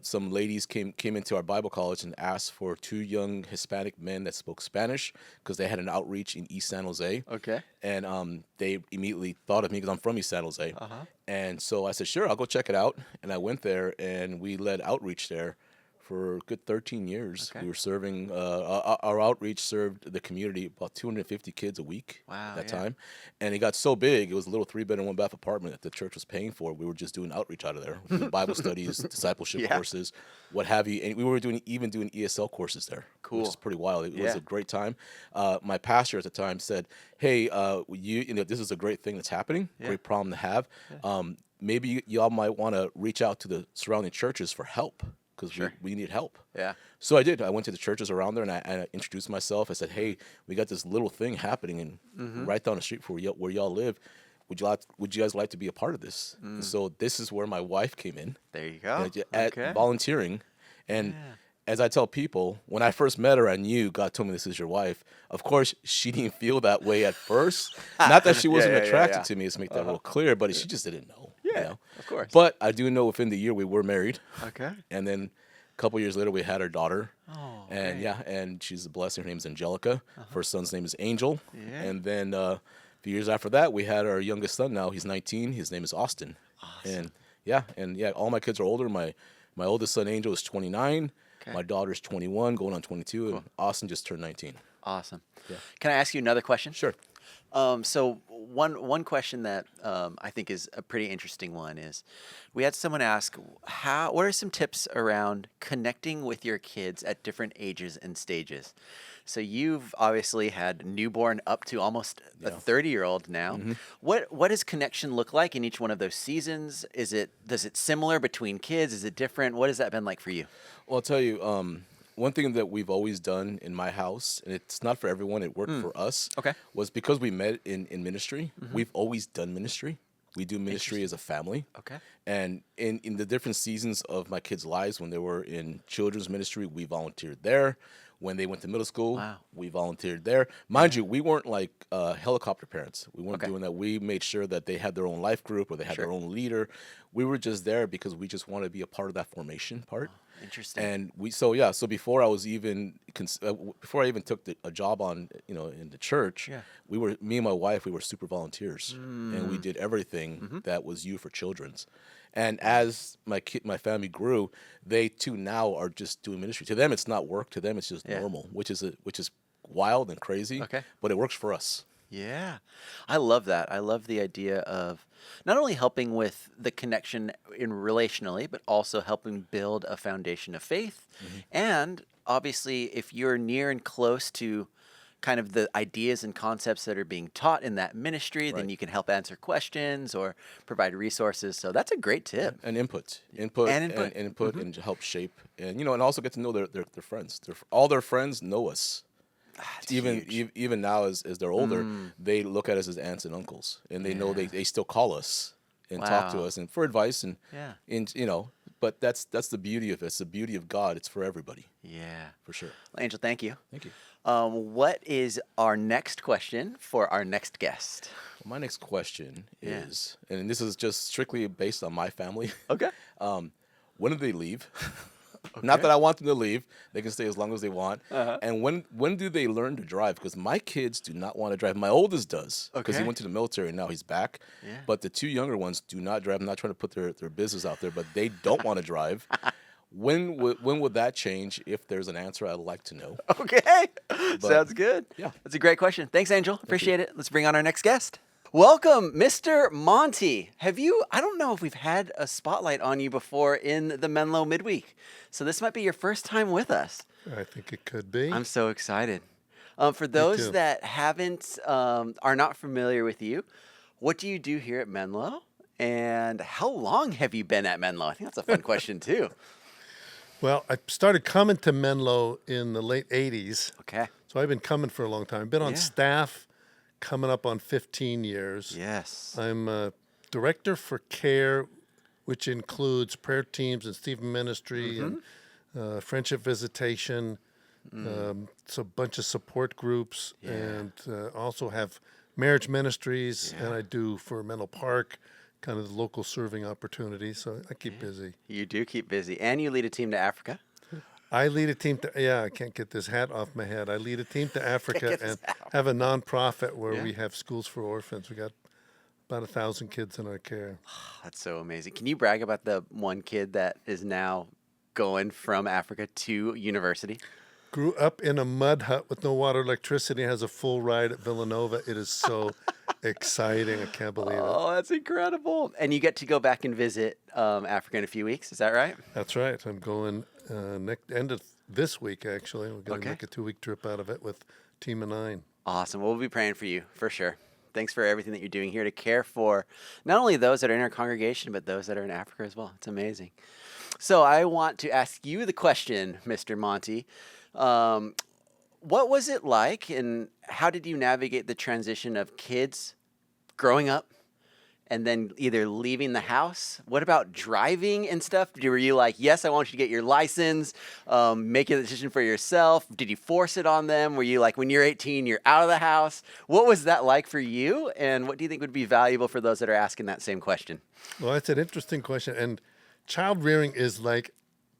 Speaker 7: Some ladies came into our Bible college and asked for 2 young Hispanic men that spoke Spanish because they had an outreach in East San Jose.
Speaker 1: Okay.
Speaker 7: And they immediately thought of me because I'm from East San Jose.
Speaker 1: Uh-huh.
Speaker 7: And so I said, sure, I'll go check it out. And I went there, and we led outreach there for a good 13 years.
Speaker 1: Okay.
Speaker 7: We were serving, our outreach served the community about 250 kids a week
Speaker 1: Wow,
Speaker 7: at that
Speaker 1: yeah.
Speaker 7: time. And it got so big, it was a little 3-bedroom, 1-bath apartment that the church was paying for. We were just doing outreach out of there, Bible studies, discipleship
Speaker 1: Yeah.
Speaker 7: courses, what have you. And we were even doing ESL courses there,
Speaker 1: Cool.
Speaker 7: which is pretty wild. It was
Speaker 1: Yeah.
Speaker 7: a great time. My pastor at the time said, hey, you know, this is a great thing that's happening, great problem to have. Maybe y'all might want to reach out to the surrounding churches for help because we need help.
Speaker 1: Yeah.
Speaker 7: So I did. I went to the churches around there and I introduced myself. I said, hey, we got this little thing happening right down the street from where y'all live. Would you guys like to be a part of this? And so this is where my wife came in.
Speaker 1: There you go.
Speaker 7: At volunteering. And as I tell people, when I first met her, I knew God told me this is your wife. Of course, she didn't feel that way at first. Not that she wasn't attracted to me, let's make that real clear, but she just didn't know.
Speaker 1: Yeah,
Speaker 7: you know?
Speaker 1: of course.
Speaker 7: But I do know within the year we were married.
Speaker 1: Okay.
Speaker 7: And then a couple years later, we had our daughter.
Speaker 1: Oh,
Speaker 7: And
Speaker 1: great.
Speaker 7: and she's a blessing. Her name is Angelica. First son's name is Angel.
Speaker 1: Yeah.
Speaker 7: And then a few years after that, we had our youngest son now. He's 19. His name is Austin.
Speaker 1: Awesome.
Speaker 7: And all my kids are older. My oldest son, Angel, is 29.
Speaker 1: Okay.
Speaker 7: My daughter's 21, going on 22. And Austin just turned 19.
Speaker 1: Awesome.
Speaker 7: Yeah.
Speaker 1: Can I ask you another question?
Speaker 7: Sure.
Speaker 1: So one question that I think is a pretty interesting one is, we had someone ask, what are some tips around connecting with your kids at different ages and stages? So you've obviously had newborn up to almost a 30-year-old now. What does connection look like in each one of those seasons? Does it similar between kids? Is it different? What has that been like for you?
Speaker 7: Well, I'll tell you, one thing that we've always done in my house, and it's not for everyone, it worked for us,
Speaker 1: Okay.
Speaker 7: was because we met in ministry. We've always done ministry. We do ministry as a family.
Speaker 1: Okay.
Speaker 7: And in the different seasons of my kids' lives, when they were in children's ministry, we volunteered there. When they went to middle school, we volunteered there. Mind you, we weren't like helicopter parents. We weren't doing that. We made sure that they had their own life group or they had their own leader. We were just there because we just wanted to be a part of that formation part.
Speaker 1: Interesting.
Speaker 7: And so before I was even before I even took a job on in the church, me and my wife, we were super volunteers, and we did everything that was youth for children's. And as my family grew, they too now are just doing ministry. To them, it's not work. To them, it's just normal, which is wild and crazy.
Speaker 1: Okay.
Speaker 7: But it works for us.
Speaker 1: Yeah, I love that. I love the idea of not only helping with the connection in relationally, but also helping build a foundation of faith. And obviously, if you're near and close to kind of the ideas and concepts that are being taught in that ministry, then you can help answer questions or provide resources. So that's a great tip.
Speaker 7: And input, and help shape, and and also get to know their friends. All their friends know us. Even now, as they're older, they look at us as aunts and uncles, and they know they still call us and talk to us and for advice and But that's the beauty of it. It's the beauty of God. It's for everybody.
Speaker 1: Yeah,
Speaker 7: for sure.
Speaker 1: Well, Angel, thank you.
Speaker 7: Thank you.
Speaker 1: What is our next question for our next guest?
Speaker 7: My next question is, and this is just strictly based on my family.
Speaker 1: Okay.
Speaker 7: When do they leave? Not that I want them to leave. They can stay as long as they want. And when do they learn to drive? Because my kids do not want to drive. My oldest does because he went to the military and now he's back.
Speaker 1: Yeah.
Speaker 7: But the 2 younger ones do not drive. I'm not trying to put their business out there, but they don't want to drive. When would that change? If there's an answer, I'd like to know.
Speaker 1: Okay. Sounds good.
Speaker 7: Yeah.
Speaker 1: That's a great question. Thanks, Angel. Appreciate it. Let's bring on our next guest. Welcome, Mr. Monty. I don't know if we've had a spotlight on you before in the Menlo Midweek. So this might be your first time with us.
Speaker 8: I think it could be.
Speaker 1: I'm so excited. For those that are not familiar with you, what do you do here at Menlo? And how long have you been at Menlo? I think that's a fun question too.
Speaker 8: Well, I started coming to Menlo in the late 80s.
Speaker 1: Okay.
Speaker 8: So I've been coming for a long time. I've been on staff coming up on 15 years.
Speaker 1: Yes.
Speaker 8: I'm a director for care, which includes prayer teams and Stephen Ministry and friendship visitation. So a bunch of support groups and also have marriage ministries. And I do for Menlo Park, kind of the local serving opportunities. So I keep busy.
Speaker 1: You do keep busy, and you lead a team to Africa.
Speaker 8: I lead a team to, I can't get this hat off my head. I lead a team to Africa
Speaker 1: get this
Speaker 8: and
Speaker 1: out.
Speaker 8: have a nonprofit where
Speaker 1: Yeah.
Speaker 8: we have schools for orphans. We got about 1,000 kids in our care.
Speaker 1: That's so amazing. Can you brag about the one kid that is now going from Africa to university?
Speaker 8: Grew up in a mud hut with no water, electricity, has a full ride at Villanova. It is so exciting. I can't believe it.
Speaker 1: Oh, that's incredible. And you get to go back and visit Africa in a few weeks. Is that right?
Speaker 8: That's right. I'm going end of this week, actually. We're going to
Speaker 1: Okay.
Speaker 8: make a 2-week trip out of it with Team of 9.
Speaker 1: Awesome. We'll be praying for you for sure. Thanks for everything that you're doing here to care for not only those that are in our congregation, but those that are in Africa as well. It's amazing. So I want to ask you the question, Mr. Monty. What was it like, and how did you navigate the transition of kids growing up and then either leaving the house? What about driving and stuff? Were you like, yes, I want you to get your license, make a decision for yourself? Did you force it on them? Were you like, when you're 18, you're out of the house? What was that like for you? And what do you think would be valuable for those that are asking that same question?
Speaker 8: Well, that's an interesting question. And child rearing is like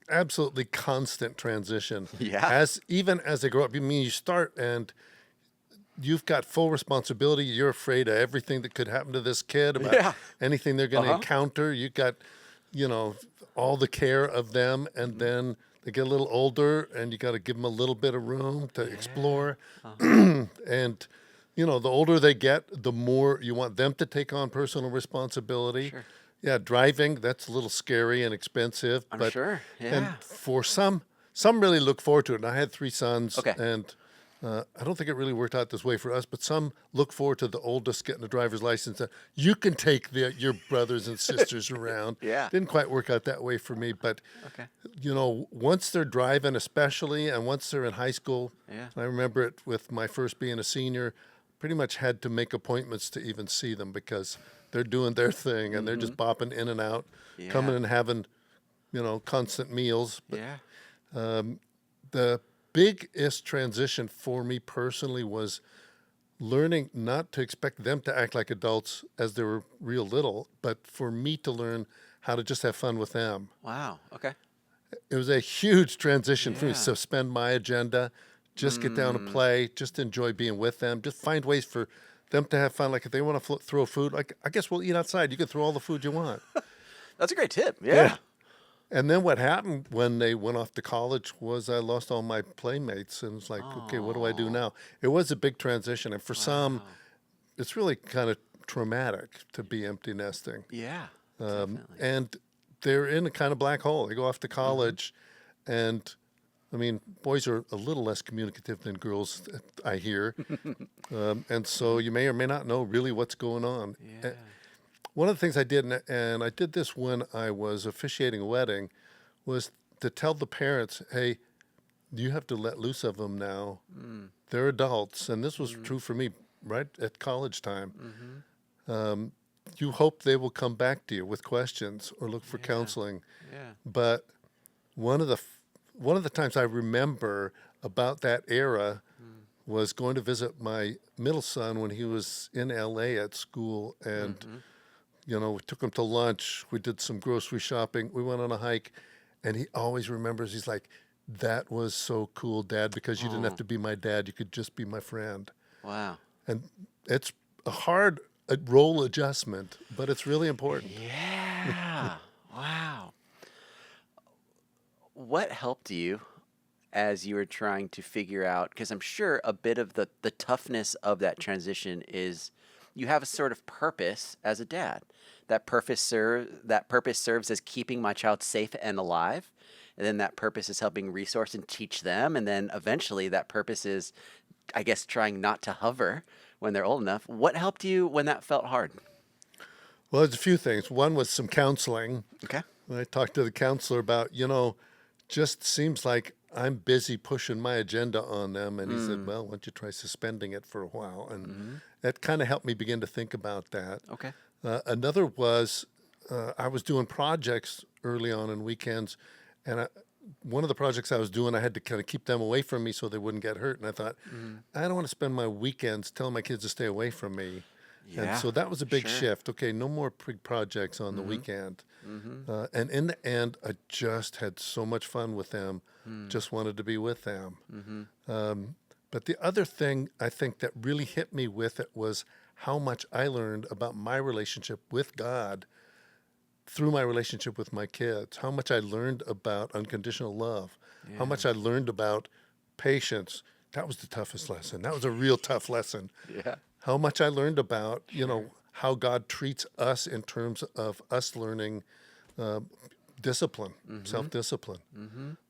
Speaker 8: absolutely constant transition.
Speaker 1: Yeah.
Speaker 8: Even as they grow up, you start and you've got full responsibility. You're afraid of everything that could happen to this kid, about
Speaker 1: Yeah.
Speaker 8: anything they're going to encounter. You got, all the care of them, and then they get a little older, and you got to give them a little bit of room to explore. And the older they get, the more you want them to take on personal responsibility.
Speaker 1: Sure.
Speaker 8: Yeah, driving, that's a little scary and expensive.
Speaker 1: I'm sure, yeah.
Speaker 8: And for some really look forward to it. And I had 3 sons,
Speaker 1: Okay.
Speaker 8: and I don't think it really worked out this way for us, but some look forward to the oldest getting a driver's license. You can take your brothers and sisters around.
Speaker 1: Yeah.
Speaker 8: Didn't quite work out that way for me, but
Speaker 1: Okay.
Speaker 8: once they're driving, especially, and once they're in high school,
Speaker 1: Yeah.
Speaker 8: I remember it with my first being a senior, pretty much had to make appointments to even see them because they're doing their thing and they're just bopping in and out,
Speaker 1: Yeah.
Speaker 8: coming and having, constant meals. But
Speaker 1: Yeah.
Speaker 8: the biggest transition for me personally was learning not to expect them to act like adults as they were real little, but for me to learn how to just have fun with them.
Speaker 1: Wow. Okay.
Speaker 8: It was a huge transition for me.
Speaker 1: Yeah.
Speaker 8: Suspend my agenda, just get down and play, just enjoy being with them, just find ways for them to have fun. Like if they want to throw food, like I guess we'll eat outside. You can throw all the food you want.
Speaker 1: That's a great tip. Yeah.
Speaker 8: And then what happened when they went off to college was I lost all my playmates, and it's like, okay, what do I do now? It was a big transition, and for some, it's really kind of traumatic to be empty nesting.
Speaker 1: Yeah. Definitely.
Speaker 8: And they're in a kind of black hole. They go off to college, and boys are a little less communicative than girls, I hear. And so you may or may not know really what's going on.
Speaker 1: Yeah.
Speaker 8: One of the things I did, and I did this when I was officiating a wedding, was to tell the parents, hey, you have to let loose of them now. They're adults. And this was true for me right at college time. You hope they will come back to you with questions or look for counseling.
Speaker 1: Yeah.
Speaker 8: But one of the times I remember about that era was going to visit my middle son when he was in LA at school, and we took him to lunch. We did some grocery shopping. We went on a hike, and he always remembers. He's like, "That was so cool, Dad, because you didn't have to be my dad. You could just be my friend."
Speaker 1: Wow.
Speaker 8: And it's a hard role adjustment, but it's really important.
Speaker 1: Yeah. Wow. What helped you as you were trying to figure out, because I'm sure a bit of the toughness of that transition is you have a sort of purpose as a dad. That purpose serves as keeping my child safe and alive. And then that purpose is helping resource and teach them. And then eventually that purpose is, I guess, trying not to hover when they're old enough. What helped you when that felt hard?
Speaker 8: Well, there's a few things. One was some counseling.
Speaker 1: Okay.
Speaker 8: I talked to the counselor about, just seems like I'm busy pushing my agenda on them. And he said, well, why don't you try suspending it for a while? And that kind of helped me begin to think about that.
Speaker 1: Okay.
Speaker 8: Another was I was doing projects early on weekends, and one of the projects I was doing, I had to kind of keep them away from me so they wouldn't get hurt. And I thought, I don't want to spend my weekends telling my kids to stay away from me. And so that was a big shift. Okay, no more big projects on the weekend. And in the end, I just had so much fun with them. Just wanted to be with them. But the other thing I think that really hit me with it was how much I learned about my relationship with God through my relationship with my kids, how much I learned about unconditional love, how much I learned about patience. That was the toughest lesson. That was a real tough lesson.
Speaker 1: Yeah.
Speaker 8: How much I learned about, how God treats us in terms of us learning discipline, self-discipline.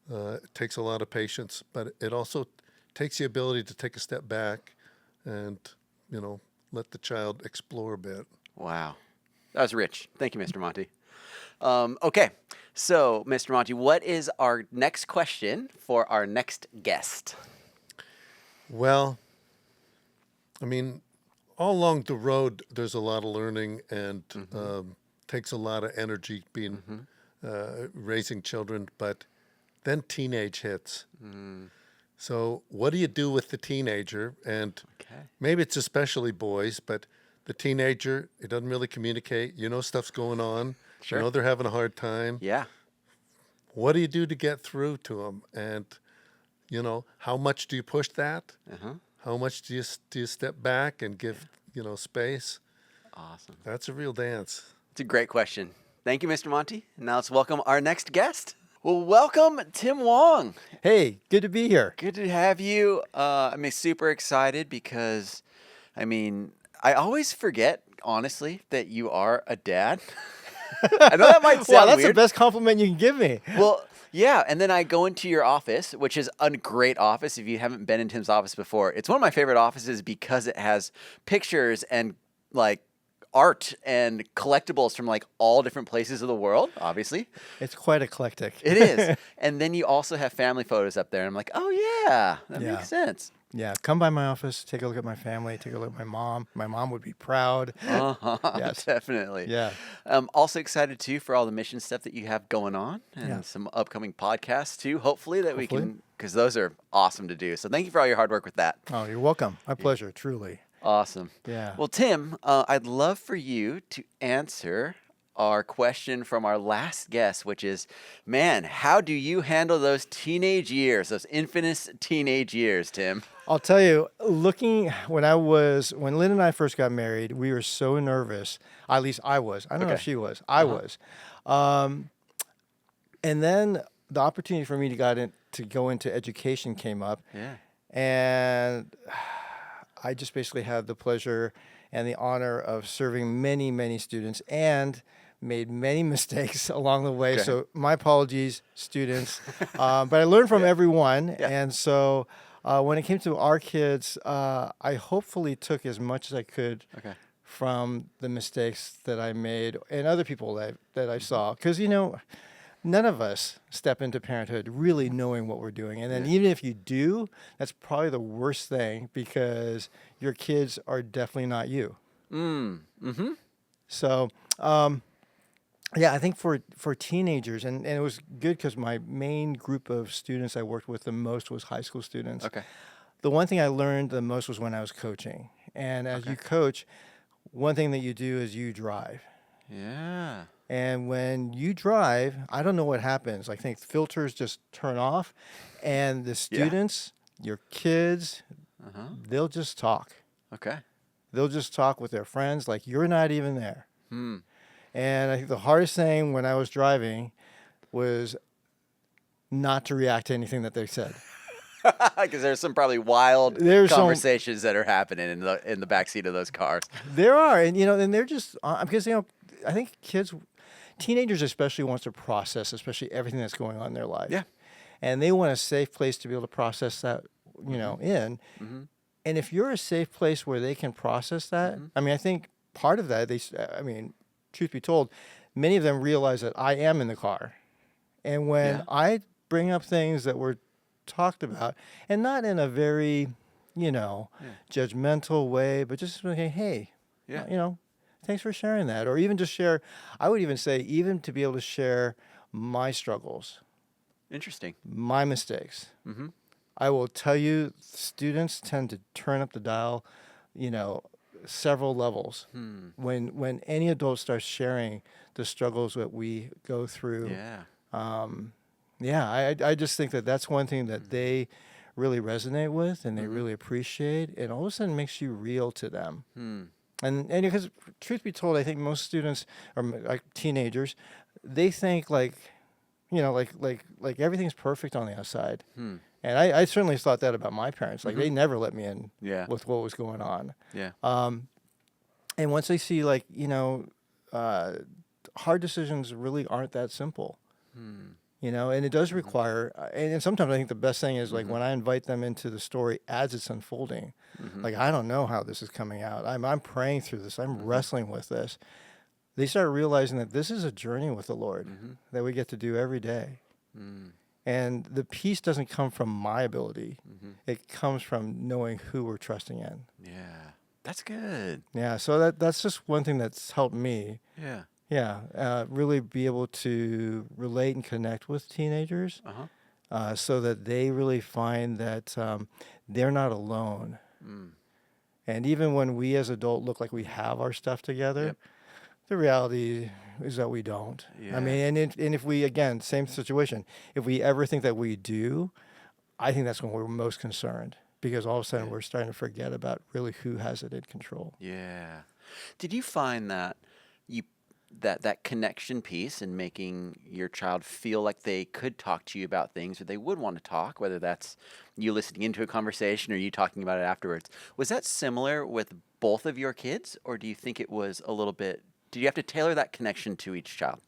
Speaker 8: It takes a lot of patience, but it also takes the ability to take a step back and, let the child explore a bit.
Speaker 1: Wow. That was rich. Thank you, Mr. Monty. Okay. So, Mr. Monty, what is our next question for our next guest?
Speaker 8: Well, I mean, all along the road, there's a lot of learning and takes a lot of energy being raising children, but then teenage hits. So what do you do with the teenager? And maybe it's especially boys, but the teenager, it doesn't really communicate. Stuff's going on.
Speaker 1: Sure.
Speaker 8: They're having a hard time.
Speaker 1: Yeah.
Speaker 8: What do you do to get through to them? And, how much do you push that? How much do you step back and give, space?
Speaker 1: Awesome.
Speaker 8: That's a real dance.
Speaker 1: It's a great question. Thank you, Mr. Monty. And now let's welcome our next guest. Well, welcome, Tim Wong.
Speaker 9: Hey, good to be here.
Speaker 1: Good to have you. I'm super excited because, I always forget, honestly, that you are a dad. I know that might sound
Speaker 9: Wow, that's
Speaker 1: weird.
Speaker 9: the best compliment you can give me.
Speaker 1: Well, yeah, and then I go into your office, which is a great office. If you haven't been in Tim's office before, it's one of my favorite offices because it has pictures and art and collectibles from all different places of the world, obviously.
Speaker 9: It's quite eclectic.
Speaker 1: It is. And then you also have family photos up there. And I'm like, oh, yeah, that
Speaker 9: Yeah.
Speaker 1: makes sense.
Speaker 9: Yeah, come by my office, take a look at my family, take a look at my mom. My mom would be proud. Yes.
Speaker 1: Definitely.
Speaker 9: Yeah.
Speaker 1: I'm also excited, too, for all the mission stuff that you have going on and
Speaker 9: Yeah.
Speaker 1: some upcoming podcasts, too, hopefully, that we
Speaker 9: Hopefully.
Speaker 1: can, because those are awesome to do. So thank you for all your hard work with that.
Speaker 9: Oh, you're welcome. My pleasure, truly.
Speaker 1: Awesome.
Speaker 9: Yeah.
Speaker 1: Well, Tim, I'd love for you to answer our question from our last guest, which is, man, how do you handle those teenage years, those infamous teenage years, Tim?
Speaker 9: I'll tell you, when Lynn and I first got married, we were so nervous. At least I was. I don't know if she was. I was. And then the opportunity for me to go into education came up.
Speaker 1: Yeah.
Speaker 9: And I just basically had the pleasure and the honor of serving many, many students and made many mistakes along the way.
Speaker 1: Okay.
Speaker 9: So my apologies, students. But I learned from everyone.
Speaker 1: Yeah.
Speaker 9: And so when it came to our kids, I hopefully took as much as I could from the mistakes that I made and other people that I saw. Because, none of us step into parenthood really knowing what we're doing. And then even if you do, that's probably the worst thing because your kids are definitely not you. So, I think for teenagers, and it was good because my main group of students I worked with the most was high school students.
Speaker 1: Okay.
Speaker 9: The one thing I learned the most was when I was coaching. And as you coach, one thing that you do is you drive.
Speaker 1: Yeah.
Speaker 9: And when you drive, I don't know what happens. I think filters just turn off, and the students, your kids, they'll just talk.
Speaker 1: Okay.
Speaker 9: They'll just talk with their friends like you're not even there. And I think the hardest thing when I was driving was not to react to anything that they said.
Speaker 1: Because there's some probably wild
Speaker 9: There's some-
Speaker 1: conversations that are happening in the backseat of those cars.
Speaker 9: There are, and and they're just because I think teenagers especially wants to process, especially everything that's going on in their life.
Speaker 1: Yeah.
Speaker 9: And they want a safe place to be able to process that, in. And if you're a safe place where they can process that, I think part of that, truth be told, many of them realize that I am in the car. And when I bring up things that were talked about, and not in a very, judgmental way, but just like, hey, thanks for sharing that. Or even just share, I would even say, even to be able to share my struggles,
Speaker 1: Interesting.
Speaker 9: my mistakes. I will tell you, students tend to turn up the dial, several levels. When any adult starts sharing the struggles that we go through, I just think that that's one thing that they really resonate with and they really appreciate, and all of a sudden makes you real to them. And because truth be told, I think most students or like teenagers, they think like everything's perfect on the outside. And I certainly thought that about my parents. Like they never let me in with what was going on. And once they see hard decisions really aren't that simple. And it does require, and sometimes I think the best thing is like when I invite them into the story as it's unfolding, like I don't know how this is coming out. I'm praying through this. I'm wrestling with this. They start realizing that this is a journey with the Lord that we get to do every day. And the peace doesn't come from my ability. It comes from knowing who we're trusting in.
Speaker 1: Yeah. That's good.
Speaker 9: Yeah. So that's just one thing that's helped me.
Speaker 1: Yeah.
Speaker 9: Yeah. Really be able to relate and connect with teenagers so that they really find that they're not alone. And even when we as adults look like we have our stuff together, the reality is that we don't. I mean, and if we, again, same situation, if we ever think that we do, I think that's when we're most concerned, because all of a sudden we're starting to forget about really who has it in control.
Speaker 1: Yeah. Did you find that that connection piece and making your child feel like they could talk to you about things, or they would want to talk, whether that's you listening into a conversation or you talking about it afterwards, was that similar with both of your kids, or do you think it was a little bit? Did you have to tailor that connection to each child?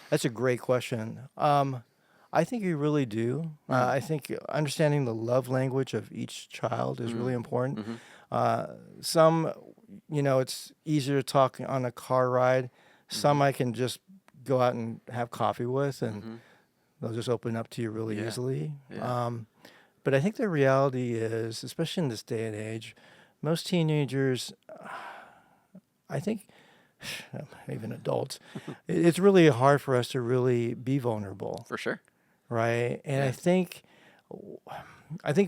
Speaker 9: That's a great question. I think you really do. I think understanding the love language of each child is really important. Some, it's easier to talk on a car ride. Some I can just go out and have coffee with, and they'll just open up to you really easily. But I think the reality is, especially in this day and age, most teenagers, I think, even adults, it's really hard for us to really be vulnerable.
Speaker 1: For sure.
Speaker 9: Right. And I think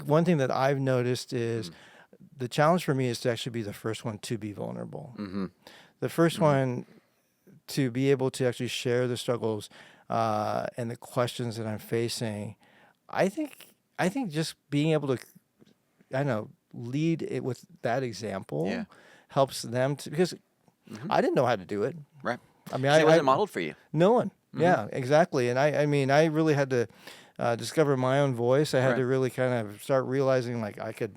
Speaker 9: one thing that I've noticed is the challenge for me is to actually be the first one to be vulnerable. The first one to be able to actually share the struggles and the questions that I'm facing. I think just being able to, lead it with that example helps them to, because I didn't know how to do it.
Speaker 1: Right.
Speaker 9: I mean,
Speaker 1: it wasn't modeled for you.
Speaker 9: No one. Yeah, exactly. And I really had to discover my own voice. I had to really kind of start realizing like I could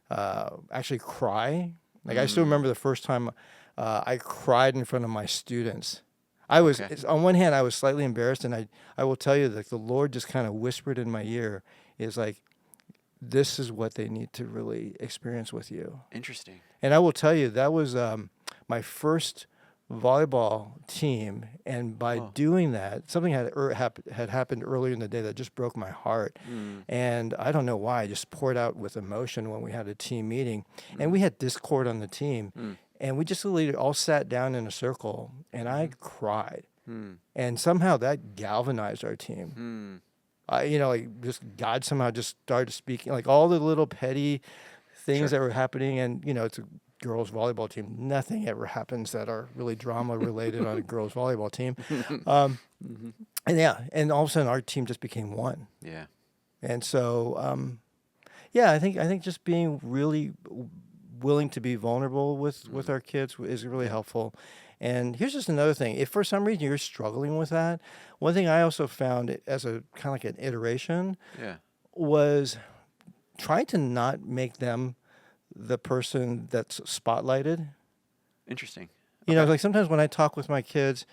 Speaker 9: actually cry. Like I still remember the first time I cried in front of my students. I was, on one hand, I was slightly embarrassed, and I will tell you that the Lord just kind of whispered in my ear, is like, this is what they need to really experience with you.
Speaker 1: Interesting.
Speaker 9: And I will tell you, that was my first volleyball team, and by doing that, something had happened earlier in the day that just broke my heart. And I don't know why, I just poured out with emotion when we had a team meeting, and we had discord on the team, and we just literally all sat down in a circle, and I cried, and somehow that galvanized our team. Just God somehow just started speaking, like all the little petty things that were happening, and it's a girls volleyball team. Nothing ever happens that are really drama related on a girls volleyball team. And all of a sudden our team just became one.
Speaker 1: Yeah.
Speaker 9: And so, I think just being really willing to be vulnerable with our kids is really helpful. And here's just another thing. If for some reason you're struggling with that, one thing I also found as a kind of like an iteration was trying to not make them the person that's spotlighted.
Speaker 1: Interesting.
Speaker 9: Like sometimes when I talk with my kids,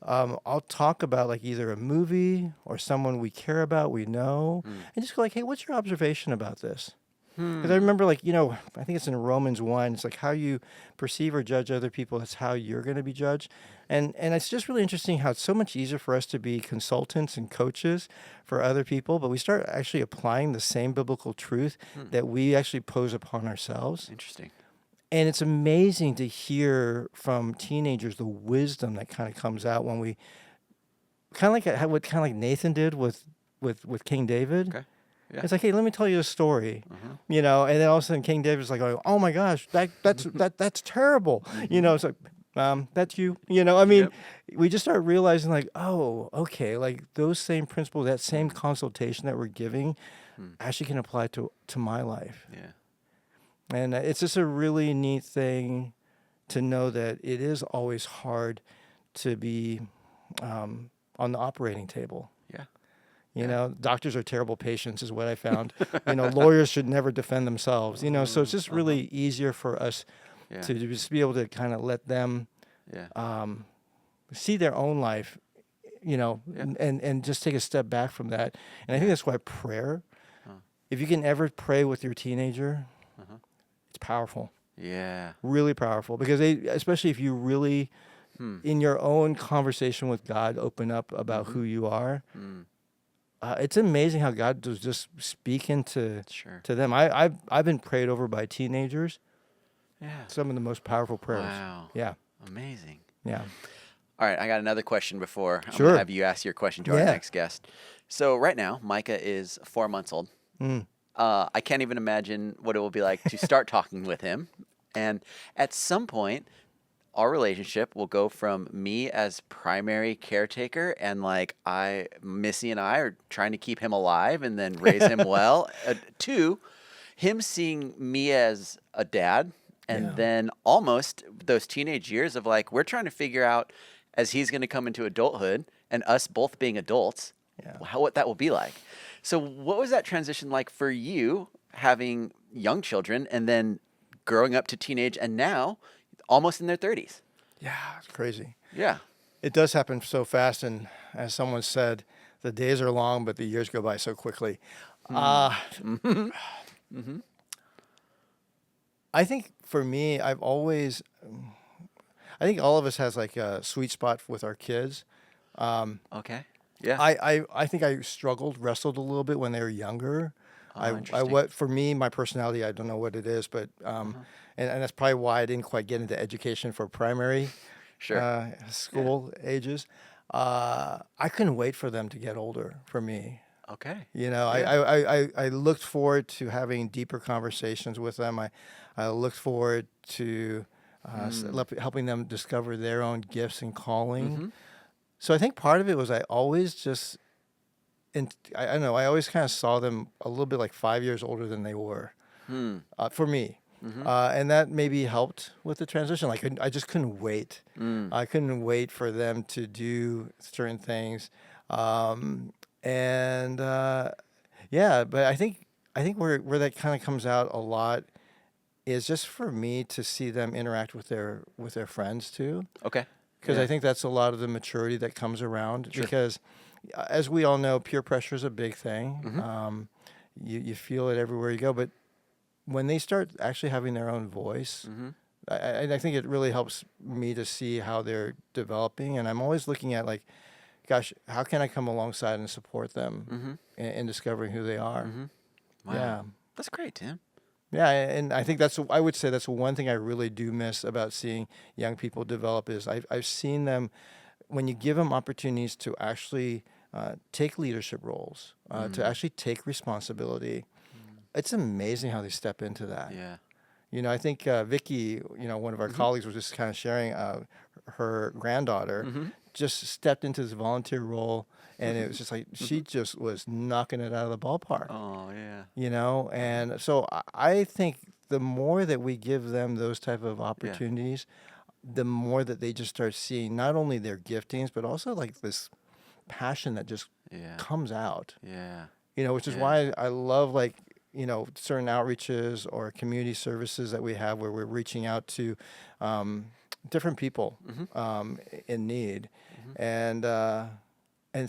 Speaker 9: I'll talk about like either a movie or someone we care about, we know, and just go like, hey, what's your observation about this? Because I remember I think it's in Romans 1, it's like how you perceive or judge other people, that's how you're going to be judged. And it's just really interesting how it's so much easier for us to be consultants and coaches for other people, but we start actually applying the same biblical truth that we actually pose upon ourselves.
Speaker 1: Interesting.
Speaker 9: And it's amazing to hear from teenagers the wisdom that kind of comes out when we kind of like Nathan did with King David.
Speaker 1: Okay.
Speaker 9: It's like, hey, let me tell you a story, you know, and then all of a sudden King David's like, oh my gosh, that's terrible. You know, it's like, that's you, you know, I mean, we just start realizing like, oh, okay, like those same principles, that same consultation that we're giving actually can apply to my life.
Speaker 1: Yeah.
Speaker 9: And it's just a really neat thing to know that it is always hard to be on the operating table.
Speaker 1: Yeah.
Speaker 9: You know, doctors are terrible patients is what I found. You know, lawyers should never defend themselves, you know, so it's just really easier for us to just be able to kind of let them see their own life, you know, and just take a step back from that. And I think that's why prayer, if you can ever pray with your teenager, it's powerful.
Speaker 1: Yeah.
Speaker 9: Really powerful, because especially if you really, in your own conversation with God, open up about who you are. It's amazing how God does just speaking to them. I've been prayed over by teenagers.
Speaker 1: Yeah.
Speaker 9: Some of the most powerful prayers.
Speaker 1: Wow.
Speaker 9: Yeah.
Speaker 1: Amazing.
Speaker 9: Yeah.
Speaker 1: All right, I got another question before I'm
Speaker 9: Sure.
Speaker 1: gonna have you ask your question to our next guest. So right now, Micah is 4 months old. I can't even imagine what it will be like to start talking with him. And at some point, our relationship will go from me as primary caretaker and like Missy and I are trying to keep him alive and then raise him well, to him seeing me as a dad. And then almost those teenage years of like, we're trying to figure out as he's going to come into adulthood and us both being adults, what that will be like. So what was that transition like for you, having young children and then growing up to teenage and now almost in their 30s?
Speaker 9: Yeah, it's crazy.
Speaker 1: Yeah.
Speaker 9: It does happen so fast. And as someone said, the days are long, but the years go by so quickly. I think for me, I think all of us has like a sweet spot with our kids.
Speaker 1: Okay. Yeah.
Speaker 9: I think I wrestled a little bit when they were younger. For me, my personality, I don't know what it is, but and that's probably why I didn't quite get into education for primary school ages. I couldn't wait for them to get older for me.
Speaker 1: Okay.
Speaker 9: You know, I looked forward to having deeper conversations with them. I looked forward to helping them discover their own gifts and calling. So I think part of it was I always just, I don't know, I always kind of saw them a little bit like 5 years older than they were for me. And that maybe helped with the transition. Like I just couldn't wait. I couldn't wait for them to do certain things. But I think where that kind of comes out a lot is just for me to see them interact with their friends too.
Speaker 1: Okay.
Speaker 9: Because I think that's a lot of the maturity that comes around. Because as we all know, peer pressure is a big thing. You feel it everywhere you go. But when they start actually having their own voice, I think it really helps me to see how they're developing. And I'm always looking at like, gosh, how can I come alongside and support them in discovering who they are?
Speaker 1: Wow.
Speaker 9: Yeah.
Speaker 1: That's great, Tim.
Speaker 9: Yeah, and I think I would say that's one thing I really do miss about seeing young people develop is I've seen them, when you give them opportunities to actually take leadership roles, to actually take responsibility, it's amazing how they step into that.
Speaker 1: Yeah.
Speaker 9: You know, I think Vicky, you know, one of our colleagues was just kind of sharing her granddaughter just stepped into this volunteer role, and it was just like she just was knocking it out of the ballpark.
Speaker 1: Oh, yeah.
Speaker 9: You know, and so I think the more that we give them those type of opportunities, the more that they just start seeing not only their giftings, but also like this passion that just comes out.
Speaker 1: Yeah.
Speaker 9: You know, which is why I love like, you know, certain outreaches or community services that we have where we're reaching out to different people in need. And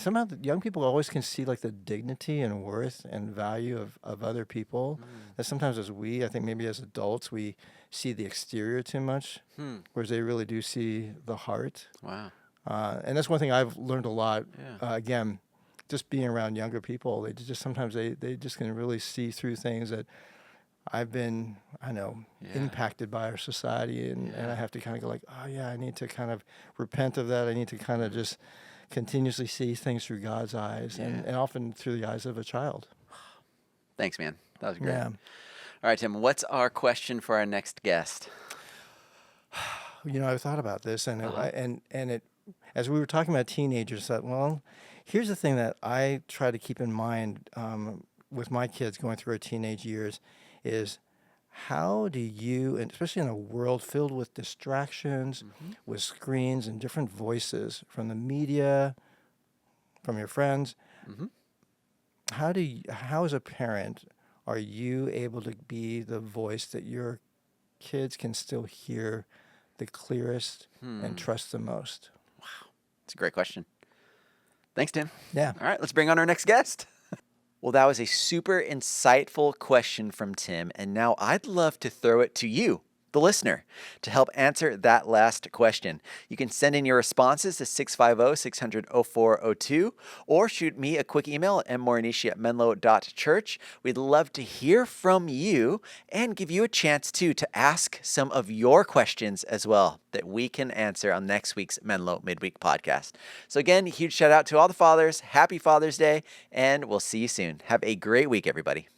Speaker 9: somehow the young people always can see like the dignity and worth and value of other people. That sometimes I think maybe as adults, we see the exterior too much, whereas they really do see the heart.
Speaker 1: Wow.
Speaker 9: And that's one thing I've learned a lot. Again, just being around younger people, they just sometimes they just can really see through things that I've been, impacted by our society, and I have to kind of go like, oh yeah, I need to kind of repent of that. I need to kind of just continuously see things through God's eyes, and often through the eyes of a child.
Speaker 1: Thanks, man. That was great.
Speaker 9: Yeah.
Speaker 1: All right, Tim, what's our question for our next guest?
Speaker 9: I thought about this, and it as we were talking about teenagers, I thought, well, here's the thing that I try to keep in mind with my kids going through their teenage years is how do you, and especially in a world filled with distractions, with screens and different voices from the media, from your friends, how as a parent are you able to be the voice that your kids can still hear the clearest and trust the most?
Speaker 1: It's a great question. Thanks, Tim.
Speaker 9: Yeah.
Speaker 1: All right, let's bring on our next guest. Well, that was a super insightful question from Tim, and now I'd love to throw it to you, the listener, to help answer that last question. You can send in your responses to 650-600-0402 or shoot me a quick email at mmorinishi@menlo.church. We'd love to hear from you and give you a chance, too, to ask some of your questions as well that we can answer on next week's Menlo Midweek podcast. So again, huge shout out to all the fathers. Happy Father's Day, and we'll see you soon. Have a great week, everybody.